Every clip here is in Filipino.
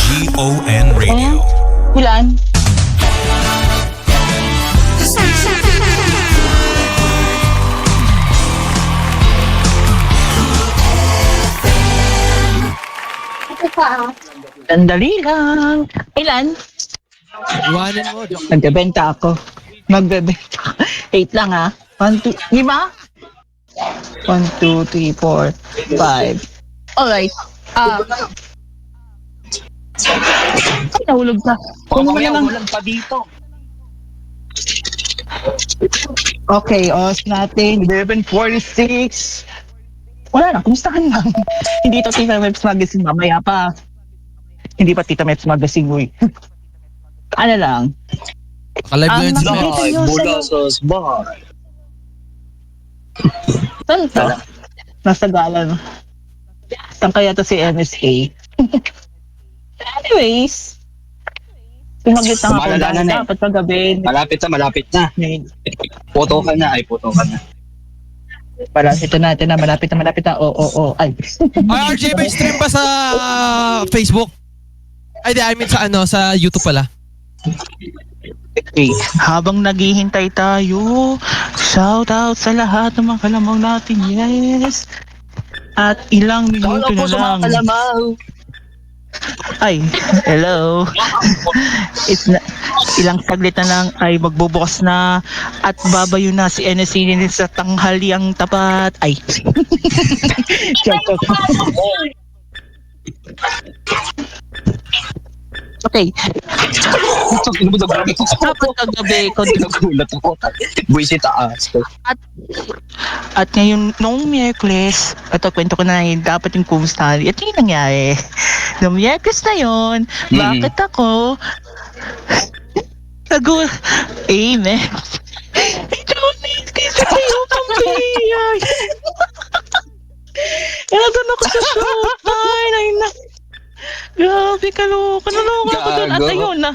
GON Radio. Ilan? Sandali lang. Ilan? Iwanan mo, joke. Nagbebenta ako. Magbebenta. 8 lang ha. 1, 2, 5? 1, 2, 3, 4, 5. Alright. Ay, nahulog ka. Kung mo lang. pa dito. Okay, oras natin. 11:46. Wala na, kumustahan lang. Hindi to Tita Meps Magazine, mamaya pa. Hindi pa Tita Meps Magazine, uy. Ano lang? Nakalive na yun si Ang Mel. nakikita nyo Mula sa- sa bahay. Saan to? Nasa gala, no? Saan kaya to si NSA? Anyways, pinaglit na ako Malala dahil na eh. dapat paggabi. Malapit na. Photo ka na. Malapit na. Oo. Ay. Ay, RJ, may stream ba sa Facebook? Ay, di, I mean sa YouTube pala. Okay. Habang naghihintay tayo, shout out sa lahat ng mga kalamaw natin, yes. At ilang minuto na lang. Ay, hello. Ilang saglit na lang ay magbubukas na at babayo na si NSC sa tanghaliang tapat. Ay. Joke. Okay. Dapat kagabi, Nagulat ako. Buwisit taas ko. at ngayon, noong Miyerkules, ito, kwento ko na yun, dapat yung kumustahan. Ito yung nangyari. Noong Miyerkules na yun, bakit ako, amen. Johnny, kasi sa'yo pambiyay. Nandun ako sa showtime. Ay, grabe, kaloka ko doon. At Gago. ayun na.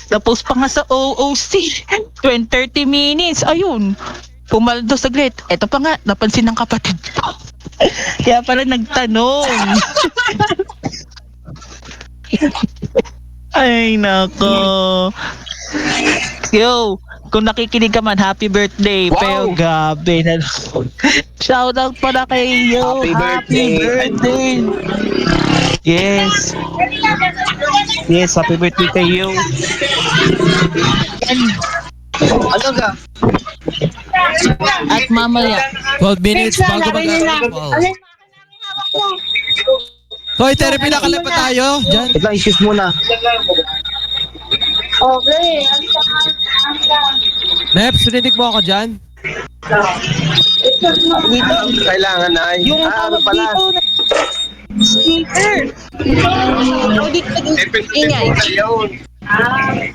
Tapos pa nga sa OOC, 30 minutes, ayun. Pumaldo saglit. Eto pa nga, napansin ng kapatid ko. Kaya pala nagtanong. Ay, nako. Yo, kung nakikinig ka man, happy birthday. Wow. Pero gabi na. Shout out pala kay yo. Happy birthday. Yes. Yes, happy birthday kay yo. Ano ka? At mamaya, 12 minutes bago Wow. Hoy, therapy na kalip pa tayo. Diyan. Ito lang, issues muna. Okay. Meps, rinig mo ako dyan. dito, Kailangan na. yung tawag dito na speaker. Oh, dito, ingay.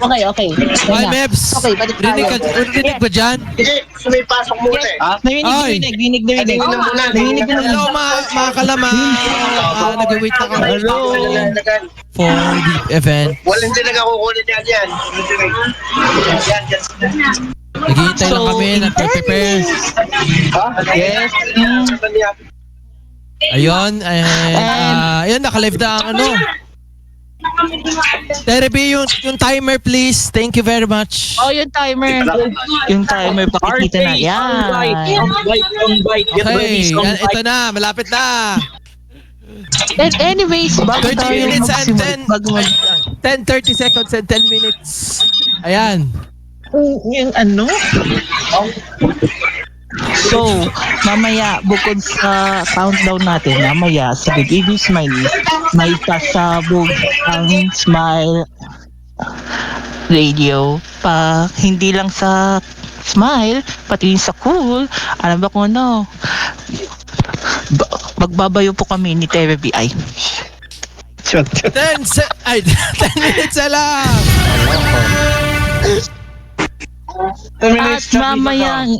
Okay. Hoy, Meps. Okay, balik tayo. Rinig ba dyan? Hindi, may pasok muna eh. Ha? Narinig. Narinig na Hello, mga kalamang. Nag-wait na kami for the event. Walang din nagkakukulit yan. Yan. Naghihintay lang kami, nag-prepare. Ha? Yes. Ayun, ayun, naka-live na ang ano. Therapy, yung timer please. Thank you very much. Oh, yung timer. Yung timer, pakikita na. Yan. Okay, yan, ito na, malapit na. And anyways, bago 30 tayo minutes and magsimula, 30 seconds and 10 minutes. Ayan. yung ano? So, mamaya, bukod sa countdown natin, mamaya sa Baby Smiley, may pasabog ang Smile Radio. Hindi lang sa Smile, pati sa Cool. Alam ba kung ano? Magbabayo po kami ni TVBI. 10 minutes na lang. At mamayang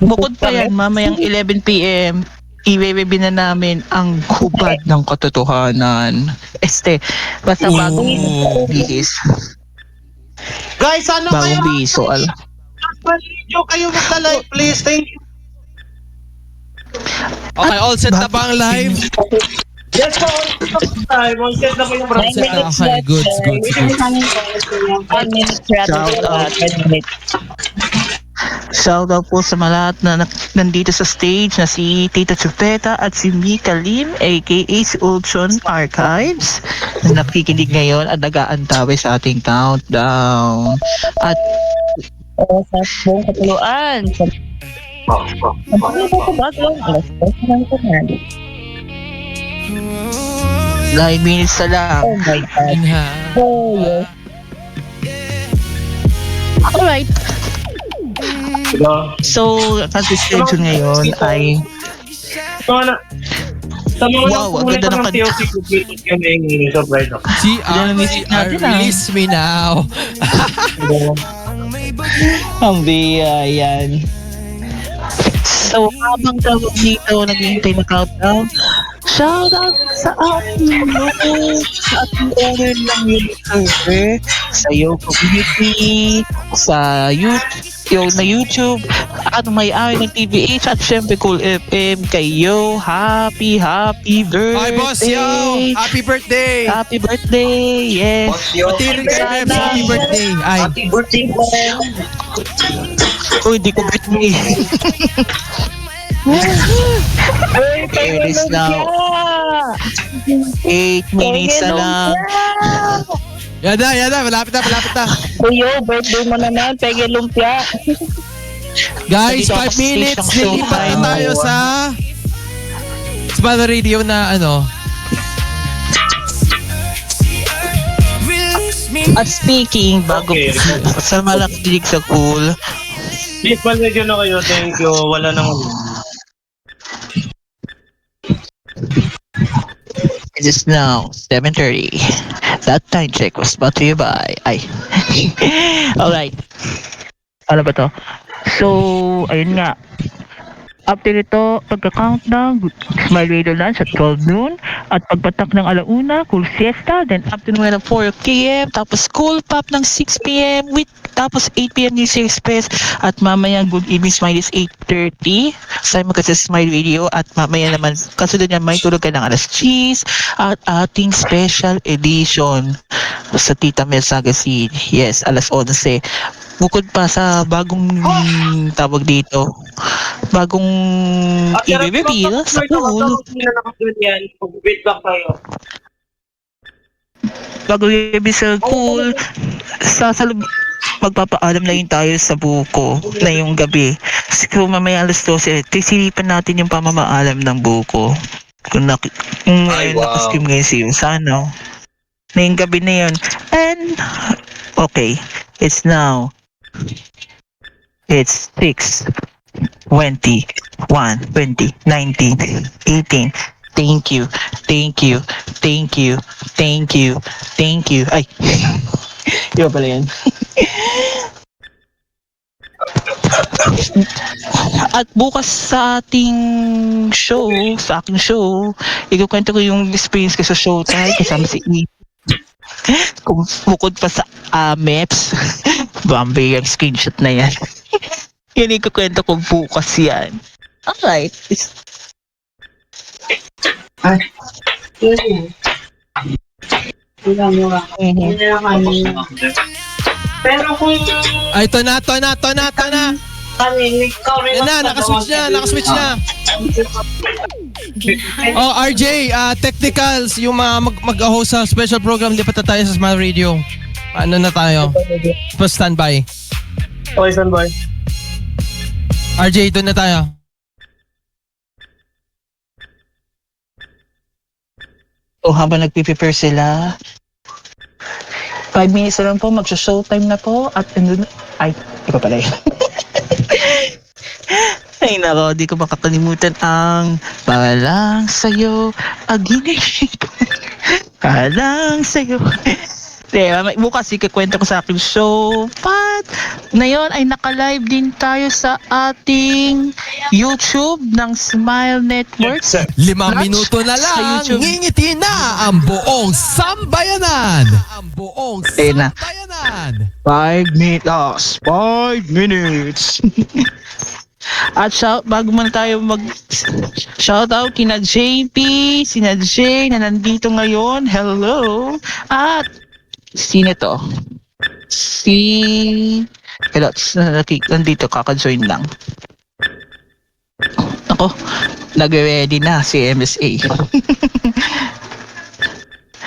bukod pa yan, mamayang 11 PM i-baby na namin ang hubad ng katotohanan. Basta bagong bihis. Guys, ano kayo? Bagong bihis. So, Video kayo magla-live, please. Thank you. Okay, all set na ba ang live? Yes, po. time. One set na po yung One set na. Okay, goods. 1 minute rather Shout out. 10 minutes. Shoutout po sa mga lahat na nandito sa stage na si Tita Chupeta at si Mika Lim aka si Ultron Archives na nakikinig ngayon at nag-aantabay sa ating countdown. At O sa buong katuluan. Sa ano ba ito bago ang alas 10 ng tanghali? 9 minutes na lang. Oh my God. Oh, yes. Alright. So, kasi schedule ngayon ay Sa mga Wow, ang ganda ng kanta. TOC completed kami yung surprise ako. CR, release me now. ang biya yan. So, habang tawag dito, naghihintay na countdown, shoutout sa ating sa ating owner ng server, sa Yo Community, sa YouTube, at may-ari ng TVH, at syempre Cool FM, kay Yo, happy birthday! Hi, boss, yo! Happy birthday! Happy birthday! Yes! Pati rin kay Meps, happy birthday! Ay, Uy, di ko birthday. Here it is now. 8 minutes na lang. yada, malapit na. Kuyo, birthday mo naman. Pege lumpia. Guys, Nandito ako 5 sa minutes, station lilipat showtime. na tayo sa Smile Radio na ano. At speaking, bago Okay. sa malakilig sa cool, Please, medyo na kayo. Thank you. Wala nang... it is now 7:30. That time check was brought to you by... Alright. Ano ba to? So, ayun nga. After ito, pagka-countdown, Smile Radio Lunch at 12 noon. At pagpatak ng alauna, Cool Siesta. Then afternoon at 4 p.m. Tapos Cool Pop ng 6 p.m. Tapos 8 p.m. News Express. At mamaya Good Evening Smile is 8:30. Sama ka sa Smile Radio. At mamaya naman, kasunod niya, may tulog ka ng alas 10. At ating special edition sa Tita Mel Sagacid. Yes, alas 11. Bukod pa sa bagong tawag dito, bagong i-reveal sa pool, Feedback tayo. bagong i-reveal sa pool, magpapaalam na yun tayo sa buko na yung gabi. So mamaya alas 12, tisilipan natin yung pamamaalam ng buko. Kung nakaskim ngayon siyo, sana. Na yung gabi na yun. And, okay, it's now. It's 6, 20, 1, 20, 19, 18. Thank you. Ay, di ba pala yan? At bukas sa ating show, sa aking show, ikukwento ko yung experience ko sa showtime kasama si E. Kung bukod pa sa Meps, Bombay yung screenshot na yan. Yan ikukwento ko bukas yan. Alright. Pero kung Ay, ito na. Yan na, nakaswitch na. Oh, RJ, technicals, yung mga mag-host sa special program, lipat na tayo sa Smile Radio. Ano na tayo? Pa standby. okay, standby. RJ, doon na tayo. O habang nagpiprepare sila, 5 minutes na lang po, magsha-showtime na po at ay, di pa pala yun. Ay nako, di ko makakalimutan ang para lang sa'yo, aginip. Para lang sa'yo. Diba, bukas ikakwento ko sa aking show. But, ngayon ay naka-live din tayo sa ating YouTube ng Smile Networks. 5 minuto na Sa lang, YouTube. ngingiti na ang buong sambayanan. 5 minutes. At bago man tayo shoutout kina JP, sina Jay na nandito ngayon. Hello. At sino to? Hello, nandito kaka-join lang. Ako, nag-ready na si MSA.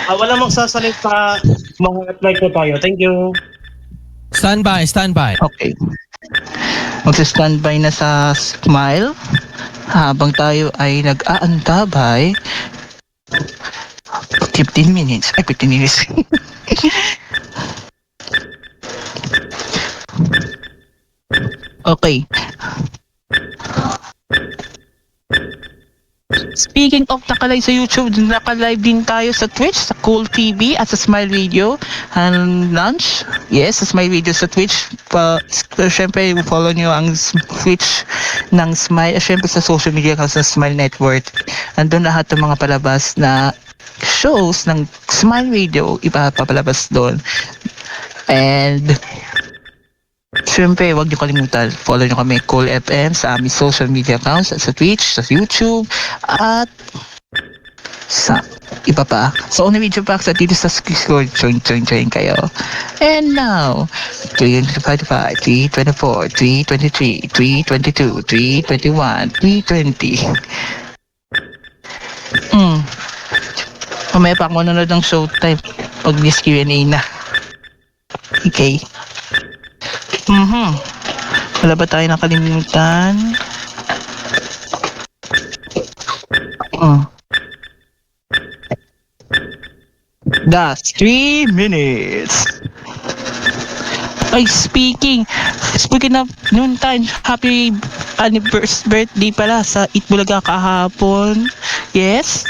Wala magsasalita, mga like po tayo. Thank you. Standby, standby. Okay. Magsa-standby na sa Smile habang tayo ay nag-aantabay 15 minutes. Ay, 15 minutes. Okay. Speaking of nakalive sa YouTube, nakalive din tayo sa Twitch, sa Cool TV at sa Smile Radio and Lunch. Yes, sa Smile Radio sa Twitch. Siyempre, follow nyo ang Twitch ng Smile. Siyempre sa social media sa Smile Network. Andun lahat ng mga palabas na shows ng Smile Radio, ipapalabas doon. And siyempre, huwag niyo kalimutan, follow niyo kami Cool FM sa aming social media accounts, sa Twitch, sa YouTube, at sa iba pa. Sa Only Video Packs at dito sa Discord, join kayo. And now, 325, 324, 323, 322, 321, 320. Mamaya pa ako nanonood ng Showtime pag this Q&A na. Okay. Wala ba tayo nakalimutan? That's 3 minutes. Ay, speaking of noon time, happy birthday pala sa Itbulaga kahapon. Yes.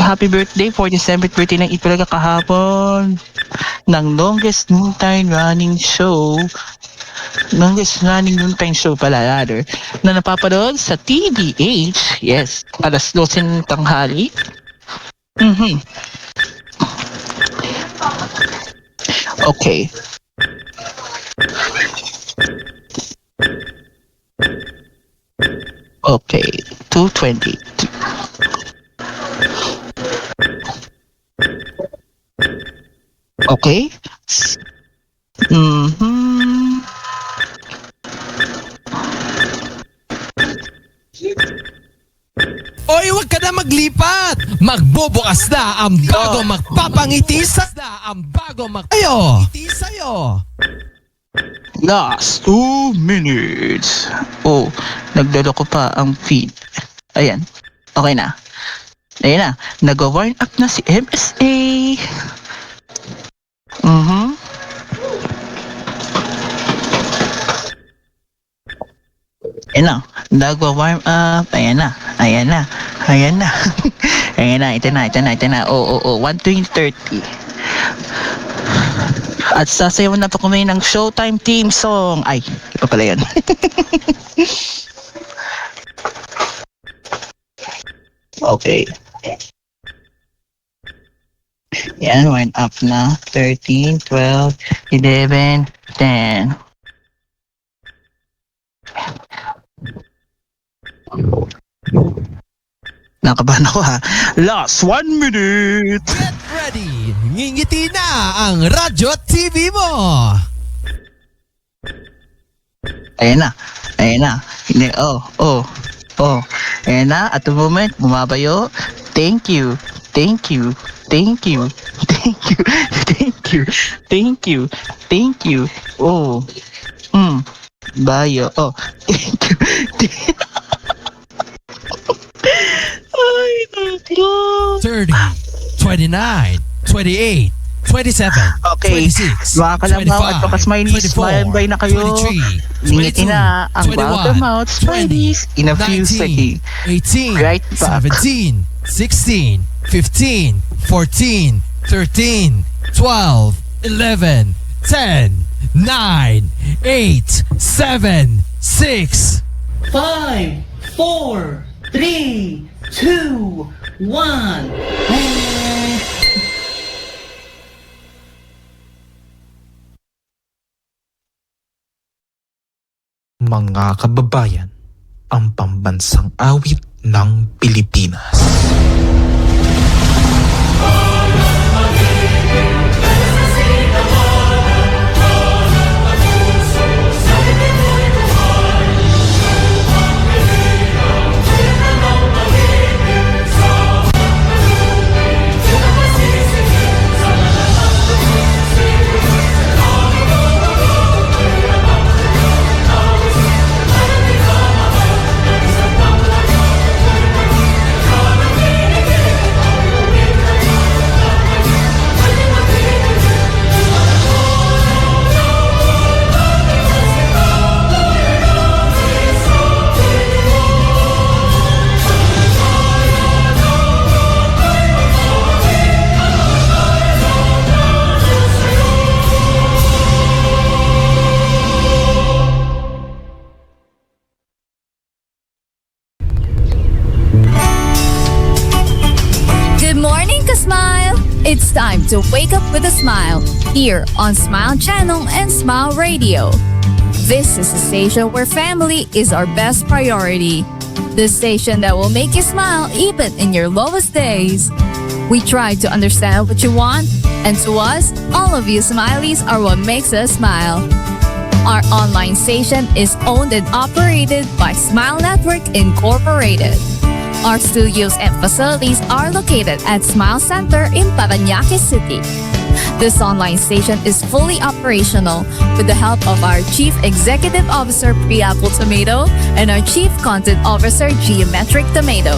Happy birthday, 47th birthday ng Itbulaga kahapon. Ng longest noontime running show pala rather, na napapanood sa TVH, yes, alas 12 ng tanghali. Okay. Okay, 2:20. Okay. Oy, wag ka na maglipat! Magbubukas na ang bagong magpapangiti sa'yo! Last 2 minutes. Oh, nagdodoko pa ang feed. Ayan. Okay na. Ayan na. Nag-warm up na si MSA. Ayan na. Nag-warm up. Ayan na. Ayan na. Ayan na. Ayan na. Ito na. Oh. 1:30. At sasayaw na pa kami ng Showtime theme song. Ay, iba pala yun. Okay. Yan, wind up na. 13, 12, 11, 10. Nakabahan ako ha. Last 1 minute. Get ready! Ngingiti na ang radyo at TV mo! Ayan na. Hindi, oh. Ayan na, at the moment, bumabayo. Thank you. Oh. Bayo. Oh. Thank you. Ay, naku. 30, 29, 28, 27, Okay, 26, mga kalambaw at smile na kayo. 23, Lingitin na ang 21, bottom out smileys in a few 19, seconds. 18, Right back. 17, 16, 15, 14, 13, 12, 11, 10, 9, 8, 7, 6, 5, 4, 3, 2, 1. Mga mga kababayan, ang pambansang awit ng Pilipinas. Good morning, Ka-Smile! It's time to wake up with a smile here on Smile Channel and Smile Radio. This is a station where family is our best priority. The station that will make you smile even in your lowest days. We try to understand what you want, and to us, all of you smileys are what makes us smile. Our online station is owned and operated by Smile Network Incorporated. Our studios and facilities are located at Smile Center in Parañaque City. This online station is fully operational with the help of our Chief Executive Officer Priapple Tomato and our Chief Content Officer Geometric Tomato.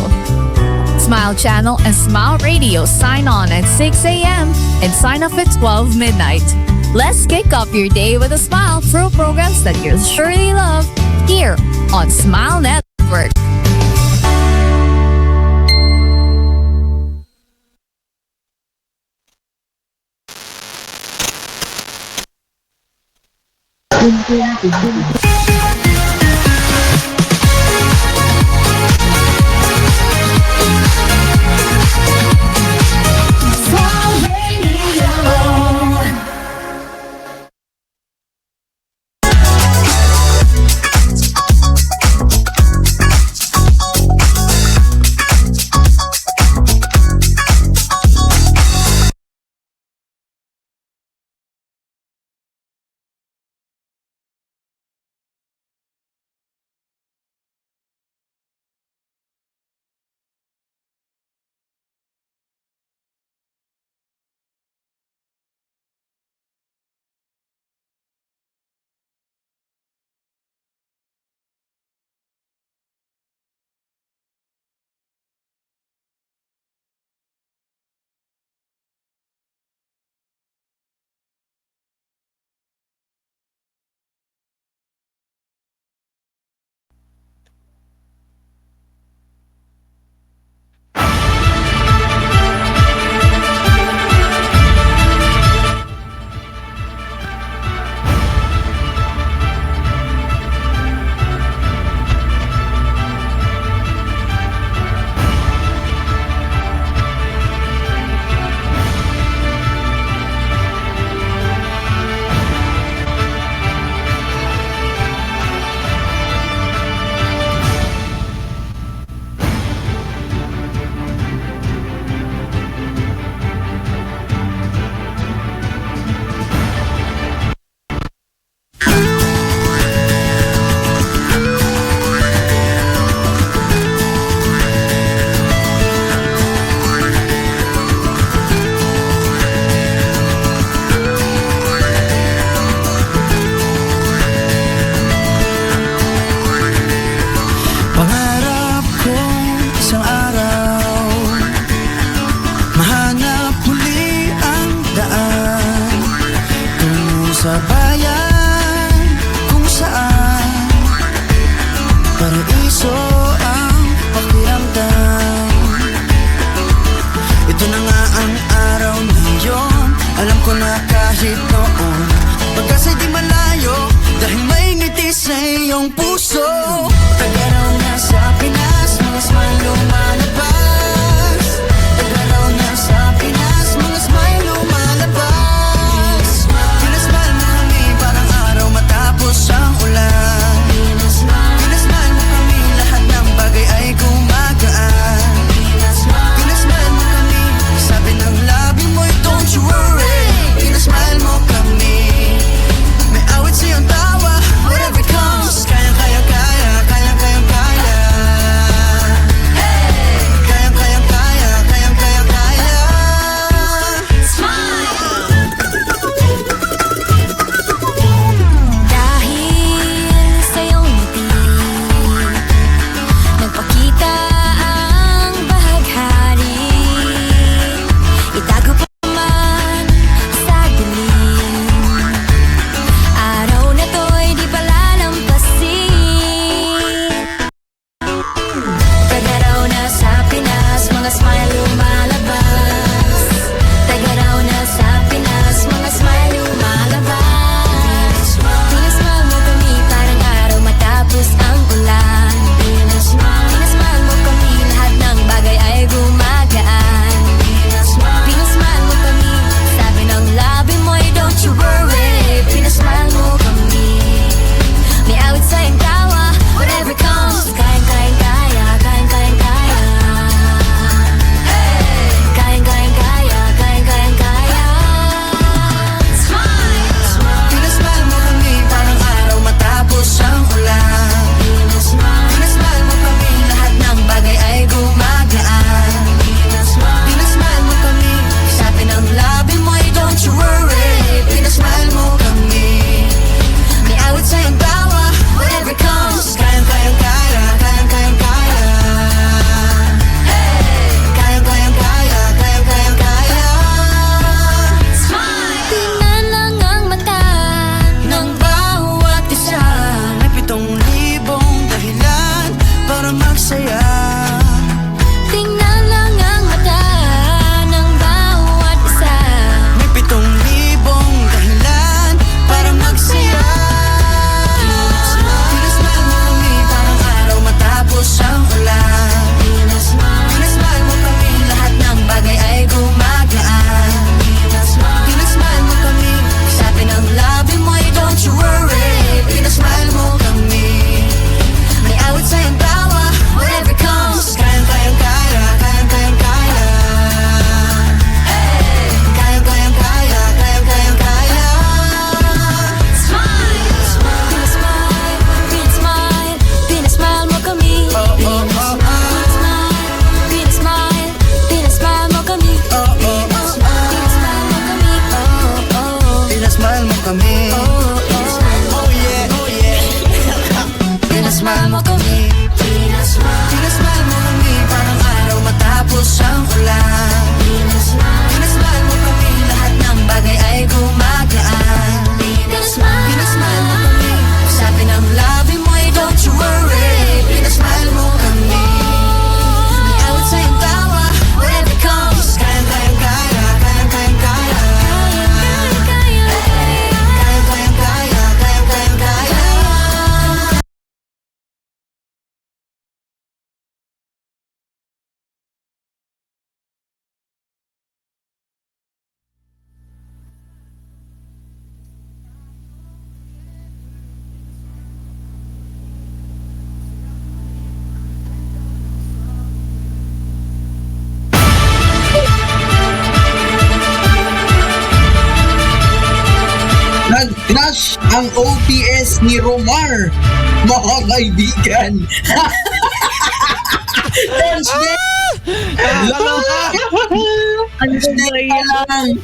Smile Channel and Smile Radio sign on at 6 a.m. and sign off at 12 midnight. Let's kick off your day with a smile through programs that you'll surely love here on Smile Network. Paraiso ang pakiramdam. Ito na nga ang araw na yun. Alam ko na kahit noon pagkasa'y di malayo, dahil may ngiti sa iyong puso. Tagaraw na sa Pinas, mga smile lumalabas. Tagaraw na sa Pinas, mga smile lumalabas. Pinasmal na kami parang araw matapos ang ulan. Crush ang OPS ni Romar, mga kaibigan. Launch day! Launch day pa lang.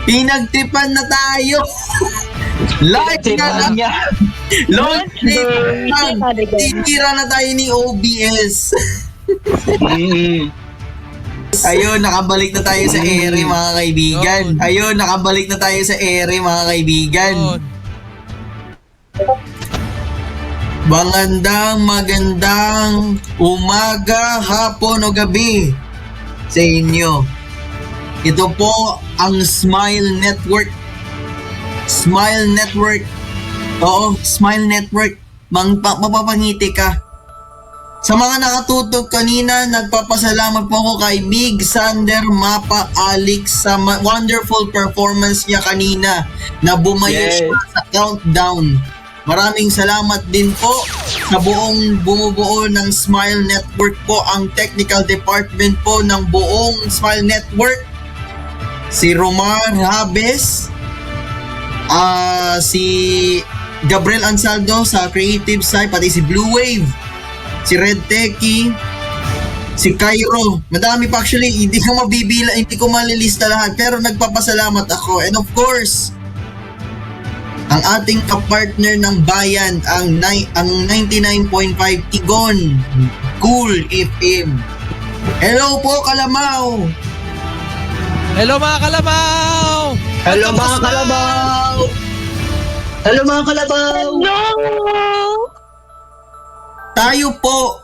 Pinagtripan na tayo. Live na lang. Launch day pa lang. Titira na tayo ni OBS. Ayun, nakabalik na tayo sa ere mga kaibigan. Ayun, nakabalik na tayo sa ere mga kaibigan. Magandang umaga, hapon o gabi sa inyo. Ito po ang Smile Network. Smile Network. Oo, Smile Network. Mapapangiti ka. Sa mga nakatutok kanina, nagpapasalamat po ako kay Mig Sander Mapa Alex sa wonderful performance niya kanina na bumayo siya sa countdown. Maraming salamat din po sa buong bumubuo ng Smile Network po, ang technical department po ng buong Smile Network. Si Romar Habes, si Gabriel Ansaldo sa creative side, pati si Blue Wave, si Red Techie, si Cairo. Madami pa actually, hindi ko mabibila, hindi ko malilista lahat, pero nagpapasalamat ako. And of course, ang ating kapartner ng bayan, ang 99.5 Tigon Cool FM. Hello po, Kalamaw! Hello mga Kalamaw! Hello mga Kalabaw! Hello mga Kalabaw! Tayo po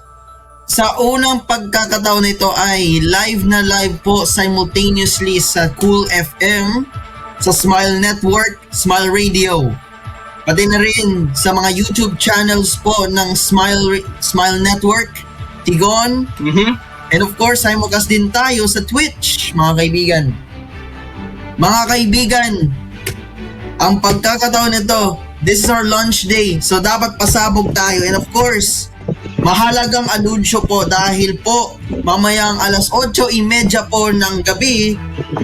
sa unang pagkakataon nito ay live na live po simultaneously sa Cool FM, sa Smile Network, Smile Radio. Pati na rin sa mga YouTube channels po ng Smile Network, Tigon. And of course, simulcast din tayo sa Twitch, mga kaibigan. Mga kaibigan, ang pagkakataon nito, this is our launch day. So dapat pasabog tayo. And of course, mahalagang anunsyo po dahil po mamayang alas 8:30 po ng gabi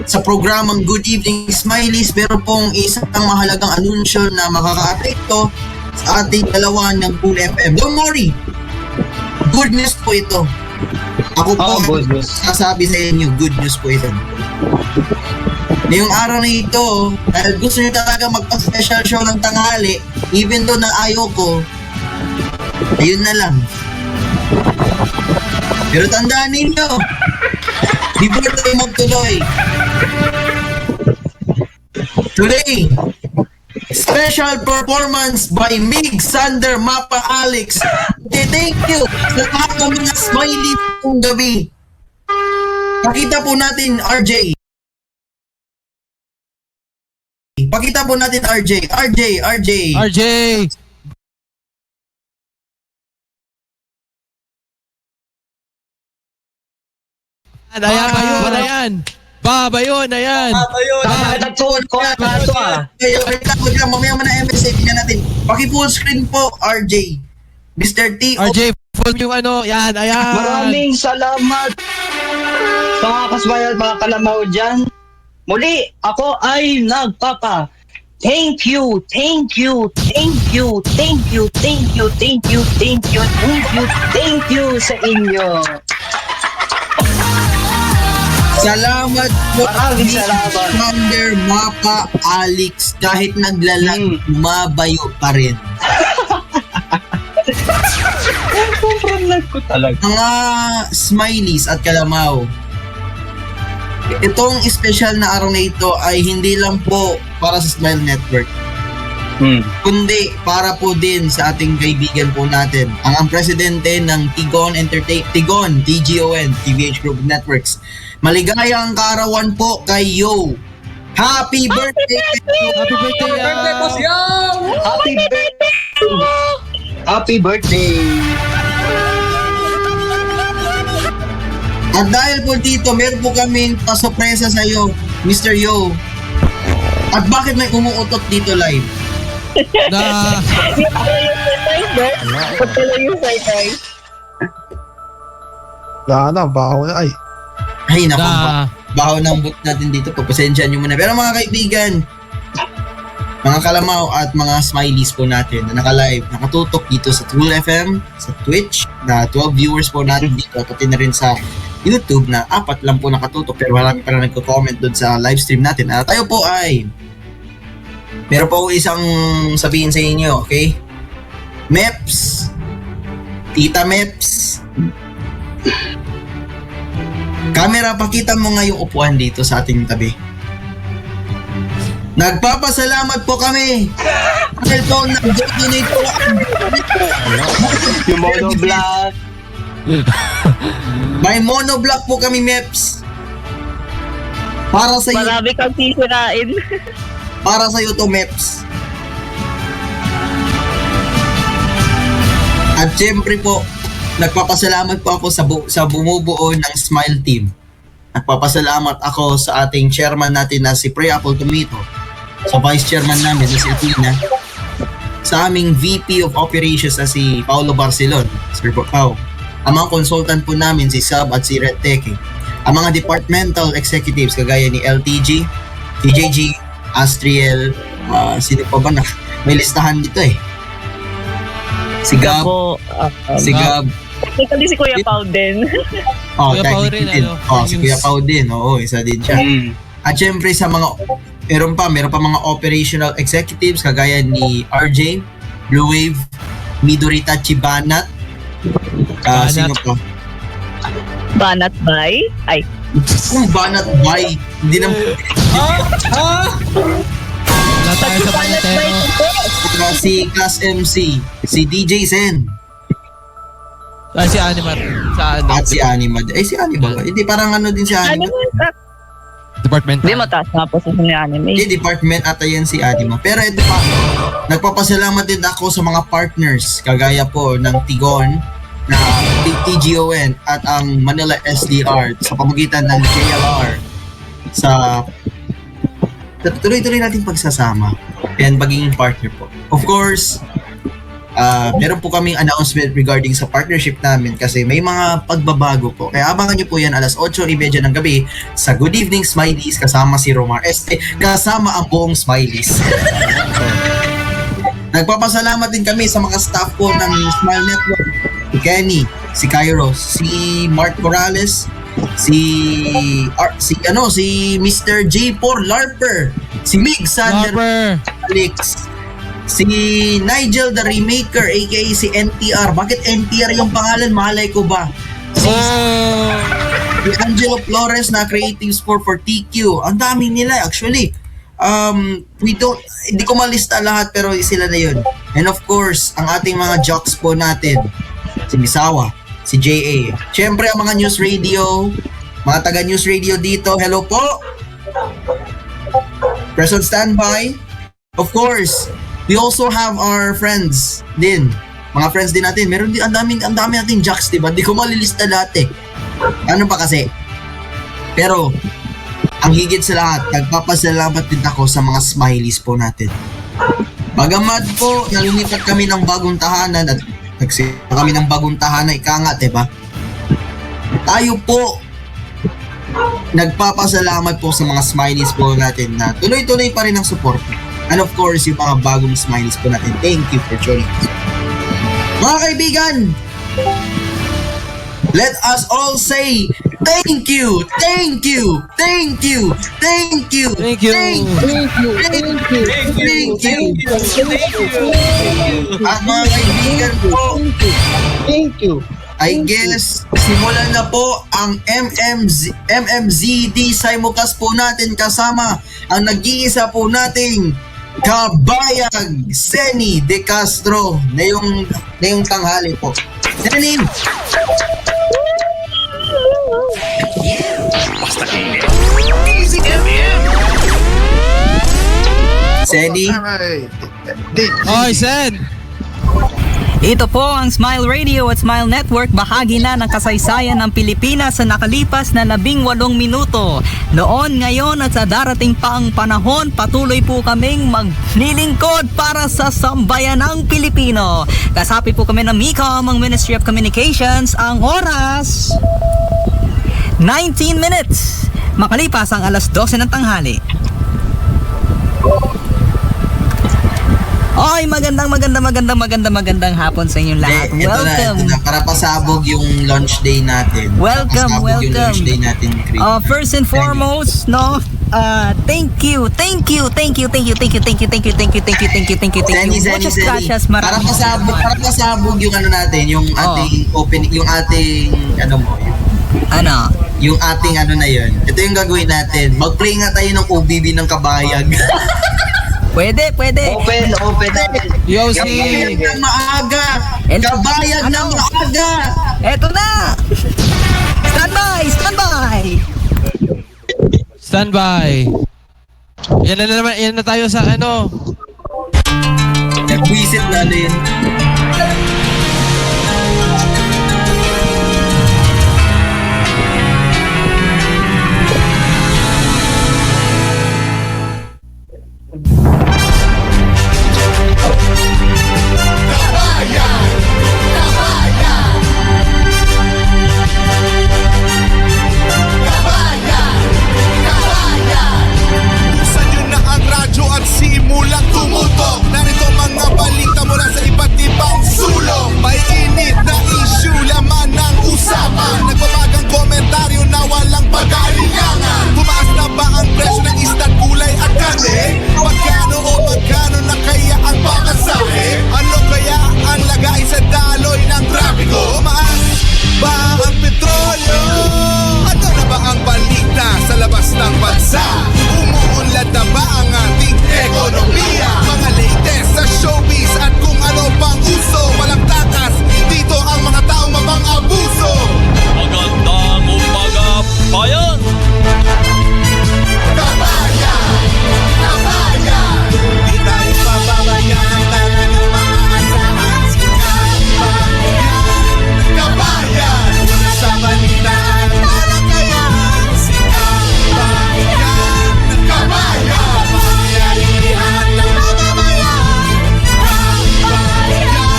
sa programang Good Evening Smileys, meron pong isang mahalagang anunsyo na makaka-apekto sa ating dalawa ng Cool FM. Don't worry, good news po ito. Ako po sasabi sa inyo, good news po ito. Ngayong araw na ito, dahil gusto nyo talaga magpa-special show ng tanghali, even though na ayaw ko, ayun na lang. Pero tandaan ninyo, before tayo magtuloy, today, special performance by Mig Sander Mapa Alex. Okay, thank you sa lahat ng mga smiley kong gabi. Pakita po natin, RJ. Pakita po natin, RJ. RJ! Ayan. Babayon, ayan. Mamaya mo na MSA, tingnan natin. Paki-full screen po, RJ. Mr. T. RJ, full yung ano, yan, ayan. Maraming salamat mga kasbayal, mga Kalamaw dyan. Muli, ako ay nagpapa. Thank you sa inyo. Salamat po. Maraming salamat. Commander Mapa Alex, kahit naglalag, mabayo pa rin. Mga smileys at Kalamaw, itong special na araw na ito ay hindi lang po para sa Smile Network, kundi para po din sa ating kaibigan po natin, ang presidente ng Tigon Tigon, TGON, TVH Group Networks. Maligayang kaarawan po kay Yo. Happy birthday! Happy birthday po siya! Happy birthday! At dahil po dito, meron po kaming pasurpresa sa iyo, Mr. Yo. At bakit may umuutot dito live? Na, baho na ay. Ay, naku, na, baho ng boot natin dito. Pagpasensyahan nyo muna. Pero mga kaibigan, mga kalamaw at mga smileys po natin na naka-live, nakatutok dito sa Cool FM, sa Twitch, na 12 viewers po natin dito, pati na rin sa YouTube na 4 lang po nakatutok pero marami pa rin nagko-comment doon sa live stream natin. At tayo po ay meron po isang sabihin sa inyo, okay? Meps, Tita Meps, camera, pakita mo nga yung upuan dito sa ating tabi. Nagpapasalamat po kami dahil po nag-donate po Yung monoblock. may monoblock po kami, Meps, para sa iyo. Marami kang sisirain. Para sa iyo to, Meps. At syempre po, nagpapasalamat po ako sa bumubuo ng Smile Team. Nagpapasalamat ako sa ating chairman natin na si Pre Apple Tomato, sa vice chairman namin na si Athena, sa aming VP of Operations na si Paulo Barcelon, Sir Pau, ang mga consultant po namin si Sab at si Red Teke, ang mga departmental executives kagaya ni LTG, TJG, Astriel, sino pa ba na may listahan dito eh. Si Gab, Ako, si Gab, technically si Kuya Pao din. Kuya Pao rin, din. ano? Si Kuya Pao din, oo, isa din siya. At syempre sa mga, meron pa mga operational executives kagaya ni RJ, Blue Wave, Midorita Chibanat, sino pa? Banat Bay? Ay, Kung Banat Bay, hindi naman Wala tayo sa Banatero. si Class MC, si DJ Zen, Si Animar. Sa ano? at si Animad. Si Animad. Hindi, parang ano din si Animad. Department. Hindi mataas na posisyon ni anime. Hindi, department ata yan si Anima. Pero ito pa, nagpapasalamat din ako sa mga partners, kagaya po ng Tigon, na TGON at ang Manila SDR sa pamagitan ng JLR sa tuloy-tuloy natin pagsasama and magiging partner po. Of course, meron po kaming announcement regarding sa partnership namin kasi may mga pagbabago po. Kaya abangan nyo po yan alas 8:30 ng gabi sa Good Evening Smileys kasama si Romar Este, kasama ang buong Smileys. Nagpapasalamat din kami sa mga staff po ng Smile Network. Si Kenny, si Kairos, si Mark Morales, si Mr. J4 Larper, si Mig Sander Alex, si Nigel the Remaker aka si NTR. Bakit NTR yung pangalan? Malay ko ba? Si Angelo Flores na Creatives for TQ. Ang dami nila actually. Hindi ko malista lahat pero sila na yun. And of course, ang ating mga jocks po natin, si Misawa, si JA. Siyempre ang mga news radio, mga taga news radio dito, hello po. Press on standby. Of course, we also have our friends din. Mga friends din natin. Meron din ang dami nating jocks, diba? Hindi ko malilista lahat eh. Ano pa kasi? Pero ang higit sa lahat, nagpapasalamat din ako sa mga smileys po natin. Bagamat po, nalumipat kami ng bagong tahanan at nagsita kami ng bagong tahanan, ika nga, diba? Tayo po, nagpapasalamat po sa mga smileys po natin na tuloy-tuloy pa rin ang support. And of course, yung mga bagong smileys po natin. Thank you for joining us. Mga kaibigan, let us all say thank you, thank you, thank you, thank you, Thank you. thank you, thank you. At mga kaibigan po, Thank you. I guess simulan na po ang MMZD simulcast po natin kasama ang nag-iisa po nating kabayag Seni De Castro na yung tanghali po. Seni! Seni? Oy, Sen! Ito po ang Smile Radio at Smile Network, bahagi na ng kasaysayan ng Pilipinas sa nakalipas na 18 minuto. Noon, ngayon at sa darating pang panahon, patuloy po kaming maglilingkod para sa sambayanang Pilipino. Kasapi po kami ng MICOM, ang Ministry of Communications, ang oras 19 minutes. Makalipas ang alas 12 ng tanghali. Oy, magandang hapon sa inyong lahat. Ito Welcome. na, para pasabog yung launch day natin. Welcome, Pasabog yung launch day natin, Chris. First and foremost, no, thank you. Muchas gracias, Para pasabog yung ano natin, yung ating opening, yung ating yung ating ano na yun. Ito yung gagawin natin. Mag-play nga tayo ng OBB ng Kabayag. Pwede. Open. Yo, si... Kabayag ng maaga. Kabayag ng maaga. Eto na. Standby. Yan na tayo sa ano. Nagwisit na yun. Buksan nyo na ang radyo at simulang tumutok. Narito mga balita mula sa iba't ibang sulok. May init na issue, laman ng usapan. Nagbabagang komentaryo na walang pag-aalinlangan. Tumaas na ba ang presyo ng isda't gulay at karne? Magkano na kaya ang pamasahe? Ano kaya ang lagay sa daloy ng trapiko? Tumaas ba ang petrolyo? Ano na ba ang balita sa labas ng bansa? Umuunlad na ba ang ating ekonomiya? Mga latest sa showbiz at kung ano pang uso. Walang takas, dito ang mga taong mapang-abuso. Magandang umaga, bayan! Kabayan! Di tayo pababayaan, talagang maaasahan si Kabayan! Kabayan! Sa balitaan, talakayan si Kabayan! Kabayan! Kapangyarihan ng mamamayan! Kabayan!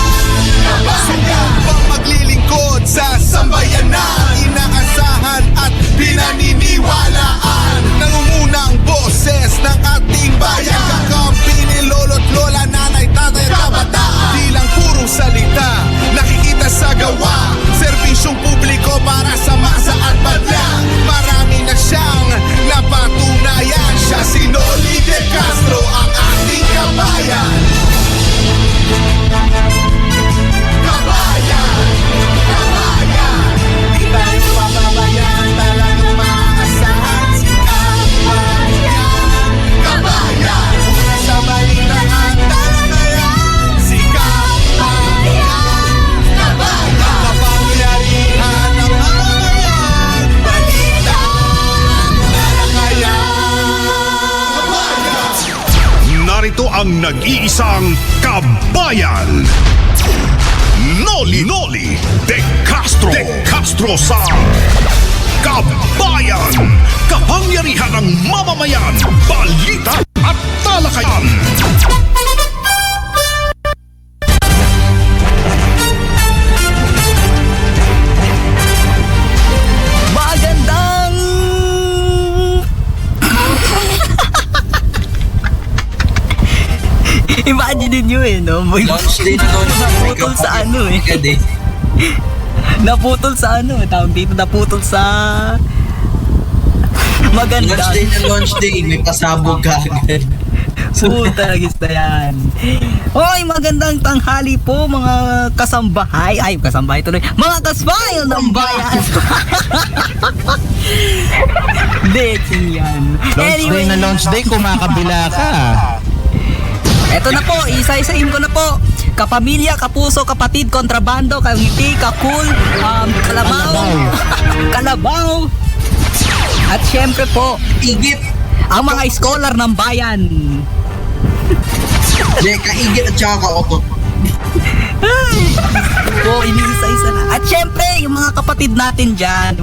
Sumbang maglilingkod sa sambayanan, inaasahan at pinaniniwalaan. Nangungunang boses ng ating bayan, kakampi ni lolo't lola, nanay, tatay at kabataan. Di lang puro salita, nakikita sa gawa. Serbisyong publiko para sa masa at badla. Marami na siyang napatunayan. Siya si Noli De Castro, ang ating kabayan. Kabayan! Kabayan! Di tayo pababayaan, talagang maaasahan si Kabayan! Kabayan! Sa balitaan, talakayan si Kabayan! Kabayan! Kapangyarihan ng mamamayan, balita, talakayan! Kabayan! Narito ang nag-iisang kabayan. Noli De Castro sa Kabayan. Kapangyarihan ng mamamayan, balita at talakayan. Magandang Imagine nyo no? Launch day. Naputol sa ano Naputol sa ano, tawag dito, naputol sa maganda. Launch day, may pasabog ka agad. Puta, gista yan. Hoy, magandang tanghali po mga kasambahay. Ay, kasambahay tuloy. Mga kasmile ng bayan. Dating yan. Launch day, kumakabila ka. Eto na po, isa-isahin ko na po. Kapamilya, kapuso, kapatid, kontrabando, kangiti, kakul, kalabaw. At syempre po, Igit! ang mga scholar ng bayan. Kaigit at saka kaotot. Po, iniisa-isa na. At syempre, yung mga kapatid natin dyan.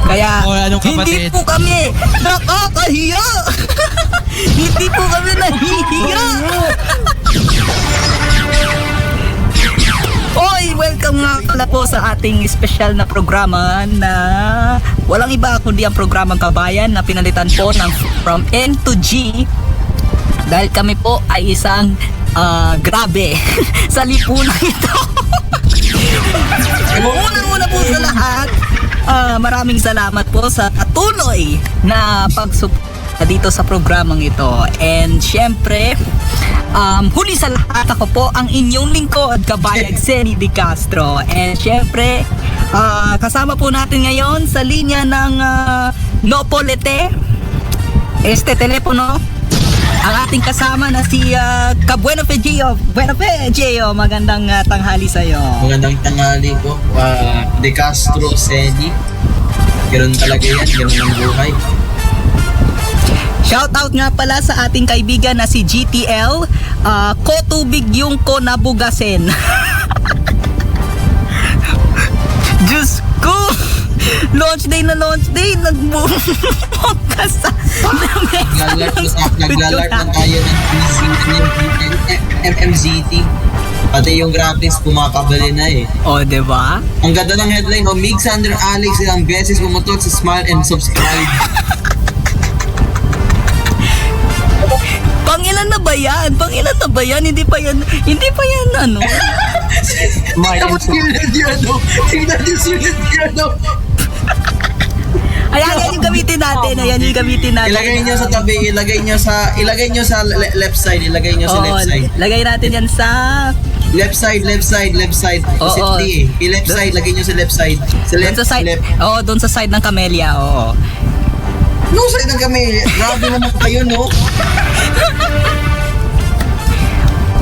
Kaya, hindi po kami nakakahiya. Hindi po kami nahihiya. Oy, welcome nga pala po sa ating special na programa na walang iba kundi ang programang Kabayan na pinalitan po ng From N to G dahil kami po ay isang grabe sa lipunan ito. Unang-una po sa lahat, maraming salamat po sa patuloy na pagsuporta dito sa programang ito. And syempre, huli sa lahat, ako po ang inyong lingkod, Kabayag Seni Di Castro. And syempre, kasama po natin ngayon sa linya ng Nopolete, telepono, ang ating kasama na si Buenafe Gio. Magandang tanghali sa'yo. Magandang tanghali po, De Castro Seni. Ganun talaga yan, ganun ang buhay. Shoutout nga pala sa ating kaibigan na si GTL, ko tubig yung ko nabugasin. Diyos ko! Launch day, nagbukas sa Naglalart na tayo ng MMZT. Pati yung graphics pumakabali na eh. O, diba? Ang ganda ng headline, Migsander Alex ilang beses pumutot sa smile and subscribe. Pangilan na ba yan? Hindi pa yan ano? Tapos sinunod yun, no? Tingnan yung sinunod yun, no? Ayan yung gamitin natin. Ilagay nyo sa tabi, ilagay nyo sa left side, ilagay nyo sa left side. Lagay natin yan sa left side. Positively eh. Left side, lagay nyo sa left side. Sa left, doon sa side. left. Oo, doon sa side ng Camellia, oo. No side ng kami. Grabe naman kayo, no?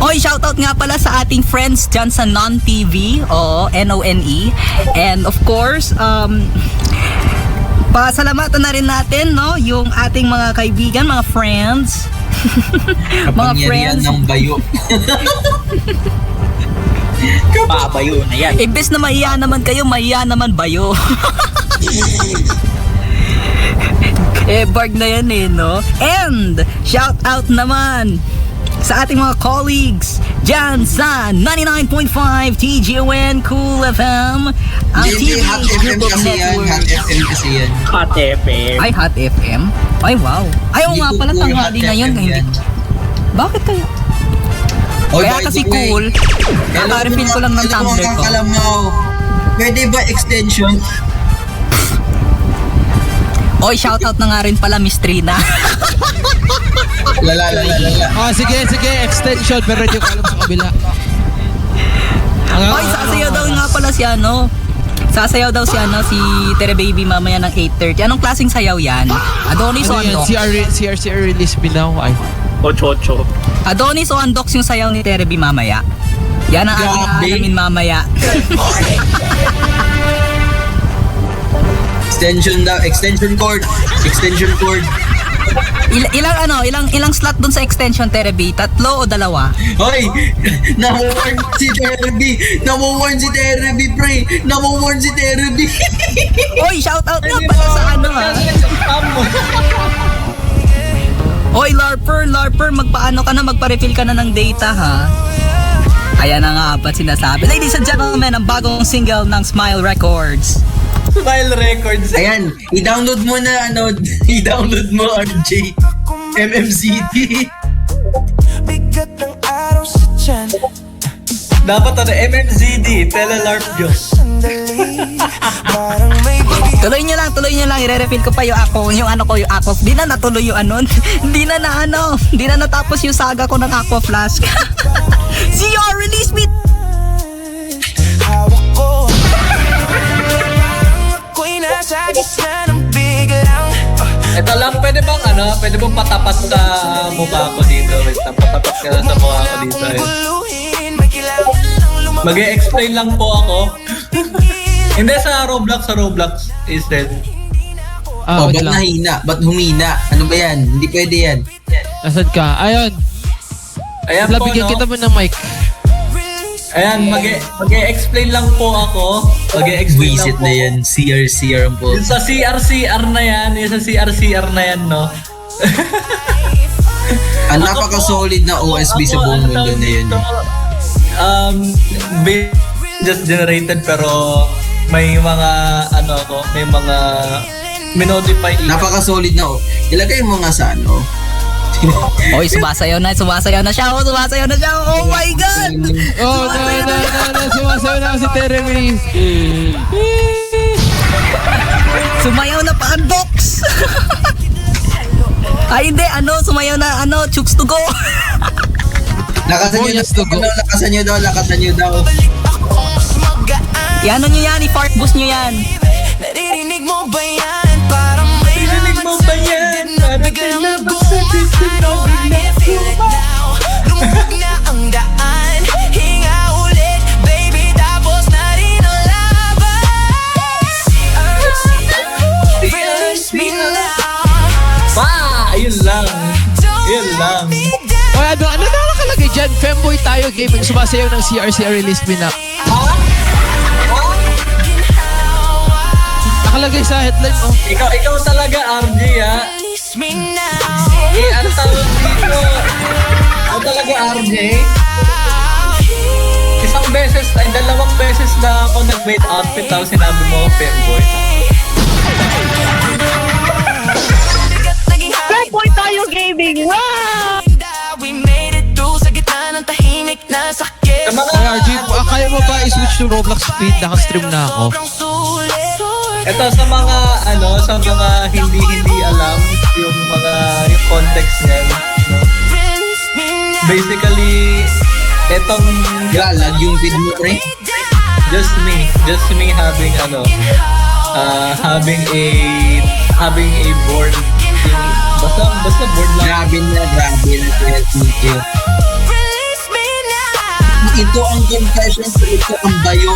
Oy, shoutout nga pala sa ating friends dyan sa Non TV, NONE. And of course, pasalamatan na rin natin, no, yung ating mga kaibigan, mga friends. Mga friends. ng bayo. Pabayo na yan. Imbes na maiya naman kayo, maiya naman bayo. Barg na yan eh, no? And, shout out naman sa ating mga colleagues dyan sa 99.5 TGON Cool FM, ang TV Hot FM Group of kasi yan. Network. Hot FM kasi yan. Hot FM. Ay, Hot FM? Ay, wow. Ayaw nga pala, tanghali ngayon. Bakit kaya? Kaya kasi cool. Naka-refill ko lang ng tumbler ko. Pwede ba extension? Oy, shoutout na nga rin pala, Miss Trina. Lala. Sige, extension, pero hindi ko alam sa kabila. Oy, sasayaw daw nga pala si ano. Sasayaw daw si Tere Baby mamaya ng 8:30. Anong klaseng sayaw yan? Adonis o Andox? CR release me now. Ay. Ocho. Adonis o Andox yung sayaw ni Tere Baby mamaya? Yan ang ating aalamin mamaya. Extension cord. Ilang slot dun sa extension, Tere B? 3 o 2? Hoy! Namuwarn si Tere B, pre! Namuwarn si Tere B! Hoy, shout out nga pala sa ano, ha? Hoy, Larper, magpaano ka na, magpa-refill ka na ng data, ha? Ayan na nga ba't sinasabi. Ladies and gentlemen, ang bagong single ng Smile Records. Smile Records. Ayan, i-download mo RJ. MMZT. Dapat MMZD, Telelarp Diyos. Tuloy nyo lang, i-refill ko pa yung aqua. Di na natuloy yung Di na natapos yung saga ko ng aqua flask. CR, release me! Ito lang, pwede bang patapat sa mukha ko dito? Wait, patapat ka na sa mukha ko dito. Mag-e-explain lang po ako. Hindi sa Roblox instead. Ba't nahina? Ba't humina? Ano ba yan? Hindi pwede yan. Nasaan ka? Ayun. Ayan po, Bigyan kita mo ng mic. Ayan, mag-e-explain lang po ako. Visit na yan. CR po. Yung sa CR na yan, no? Ang napaka-solid na OSB sa buong mundo na yun. Just generated pero may mga may mga minodify. Napaka-solid na. Ilagay mo nga sa Oy, sumasayaw na siya. Oh my God! Oh, no, sumasayaw na si Teremy. Sumayaw na pa ang box! Ay, hindi, sumayaw na, chooks to go! Lakasan nyo daw. Yan nyo yan, i-fart boost nyo yan. Naririnig mo ba yan? Parang may bigyan ng gusto no, I can feel it now. Lumubog na ang daan, hinga ulit, baby, tapos na rin ang laban. Release me now. Yun lang. O, ano nakalagay dyan? Femboy tayo gaming. Sumasayaw ng CRCR release me na. Nakalagay sa headline mo. Ikaw talaga, RJ, ha? Ano tawag dito? Ikaw talaga, RJ? Dalawang beses na ako nag-made outfit, tapos sinabi mo, femboy. Femboy tayo gaming! Wow! We made it through sa gitna ng tahimik na sakit. Ay, RJ, kaya mo ba i-switch to Roblox speed? Naka-stream na ako. Ito sa mga hindi alam yung context niyan, no? Basically, etong Galag yung feed mo, pre. just me having having a board basta board lang. Grabe na. Ito ang confession, ito ang bayo.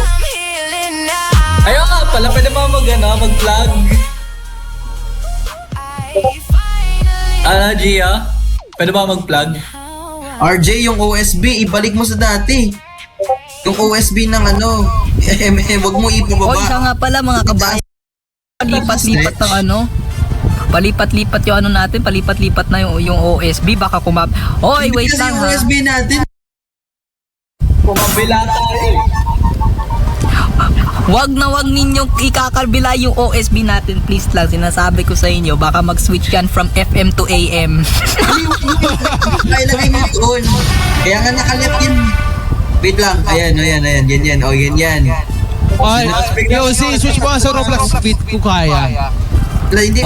Ayaw nga pala, pwede mo mag-plug. Gia, pwede ba mag-plug? RJ, yung OSB, ibalik mo sa dati. Yung OSB ng wag mo ipababa. Oy, siya nga pala mga kabasa. Palipat-lipat ng palipat-lipat yung natin, palipat-lipat na yung OSB, baka Oy, wait Kasi lang yung ha. OSB natin. Kumabila tayo. Wag ninyong ikakalbila yung OSB natin, please lang. Sinasabi ko sa inyo, baka mag-switch yan from FM to AM. Ilagay mo doon. Kaya nga nakalip yun. Wait lang. Ayan. Ganyan. Ganyan. Ay, yo, switch mo sa Roblox speed kung kaya.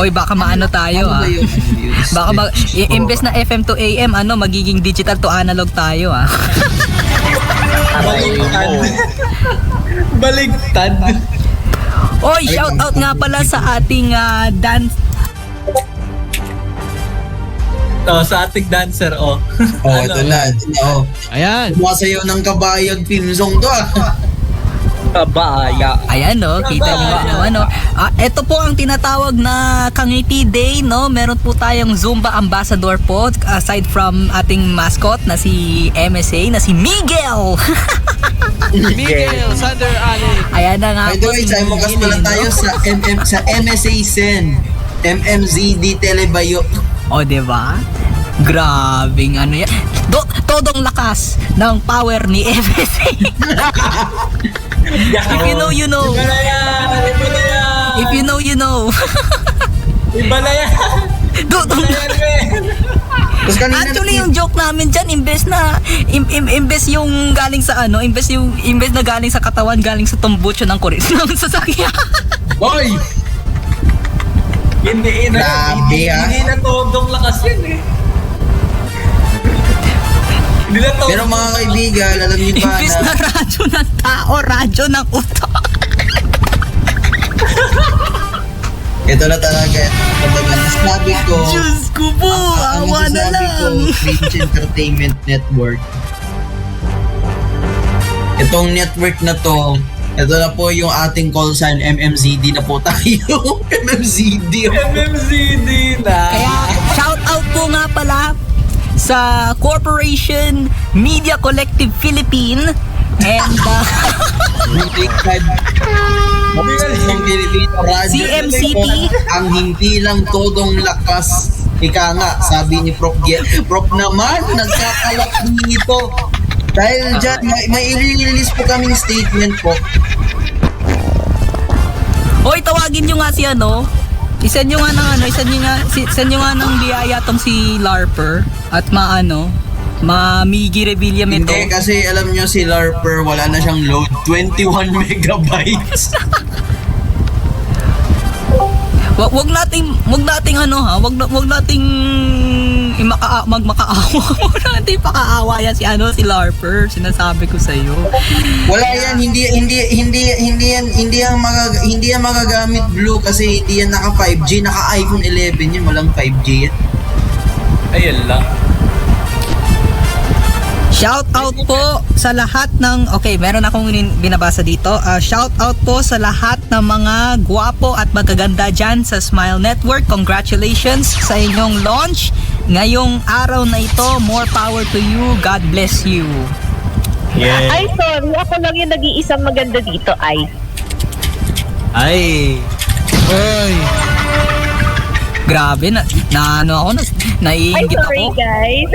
Oy, baka maano tayo Baka imbes na FM to AM, magiging digital to analog tayo Baligtad. Oy, shout out nga pala sa ating dance. Sa ating dancer, ito na. Ayan. Sumasayaw ng kabayag theme song to Kabaya. Ayan kita niyo ito po ang tinatawag na Kangiti Day, no? Meron po tayong Zumba Ambassador po, aside from ating mascot na si MSA, na si Miguel. Miguel Sander Ali. Ayan na nga. By the way, simulcast pala tayo sa MSA Sen, MMZD Telebayo. O, diba? Grabing yan. Todong lakas ng power ni MSA. If you know, you know. Iba na yan. If you know, you know. Iba na yan. Actually, yung joke namin dyan, imbes yung galing sa imbes na galing sa katawan, galing sa tumbucho ng kuris ng sasakyan. Boy! Hindi na todong lakas yan Pero mga kaibigan, alam niyo ba imbes na radyo ng tao, radyo ng utak. Ito na talaga. Sabi ko, Diyos ko po, awa na lang. Fringe Entertainment Network. Itong network na to, ito na po yung ating call sign, MMZD na po tayo. MMZD na. Kaya shout out po nga pala sa Corporation Media Collective Philippine and CMCT. Ang hindi lang todong lakas. Ika nga, sabi ni Prof. Prof naman, nagkakalak dito. Dahil dyan, may i-release po kaming statement po. Hoy, tawagin nyo nga si Isend nyo nga ng isend nyo nga ng biyaya tong si Larper at Migi Revilla ito. Hindi, kasi alam nyo si Larper, wala na siyang load. 21 megabytes. Wag nating magmakaawa. Wag nating pakaawa yan si Larper. Sinasabi ko sa iyo. Wala yan, hindi yan magagamit Blue kasi hindi yan naka 5G, naka iPhone 11 yan, walang 5G yan. Ayun lang. Shout out po sa lahat ng meron akong binabasa dito. Shout out po sa lahat ng mga gwapo at magaganda dyan sa Smile Network. Congratulations sa inyong launch ngayong araw na ito. More power to you. God bless you. Yeah. Ay, sorry. Ako lang yung nag-iisang maganda dito, ay. Ay. Oy. Grabe, naiinggit ako. Sorry, guys.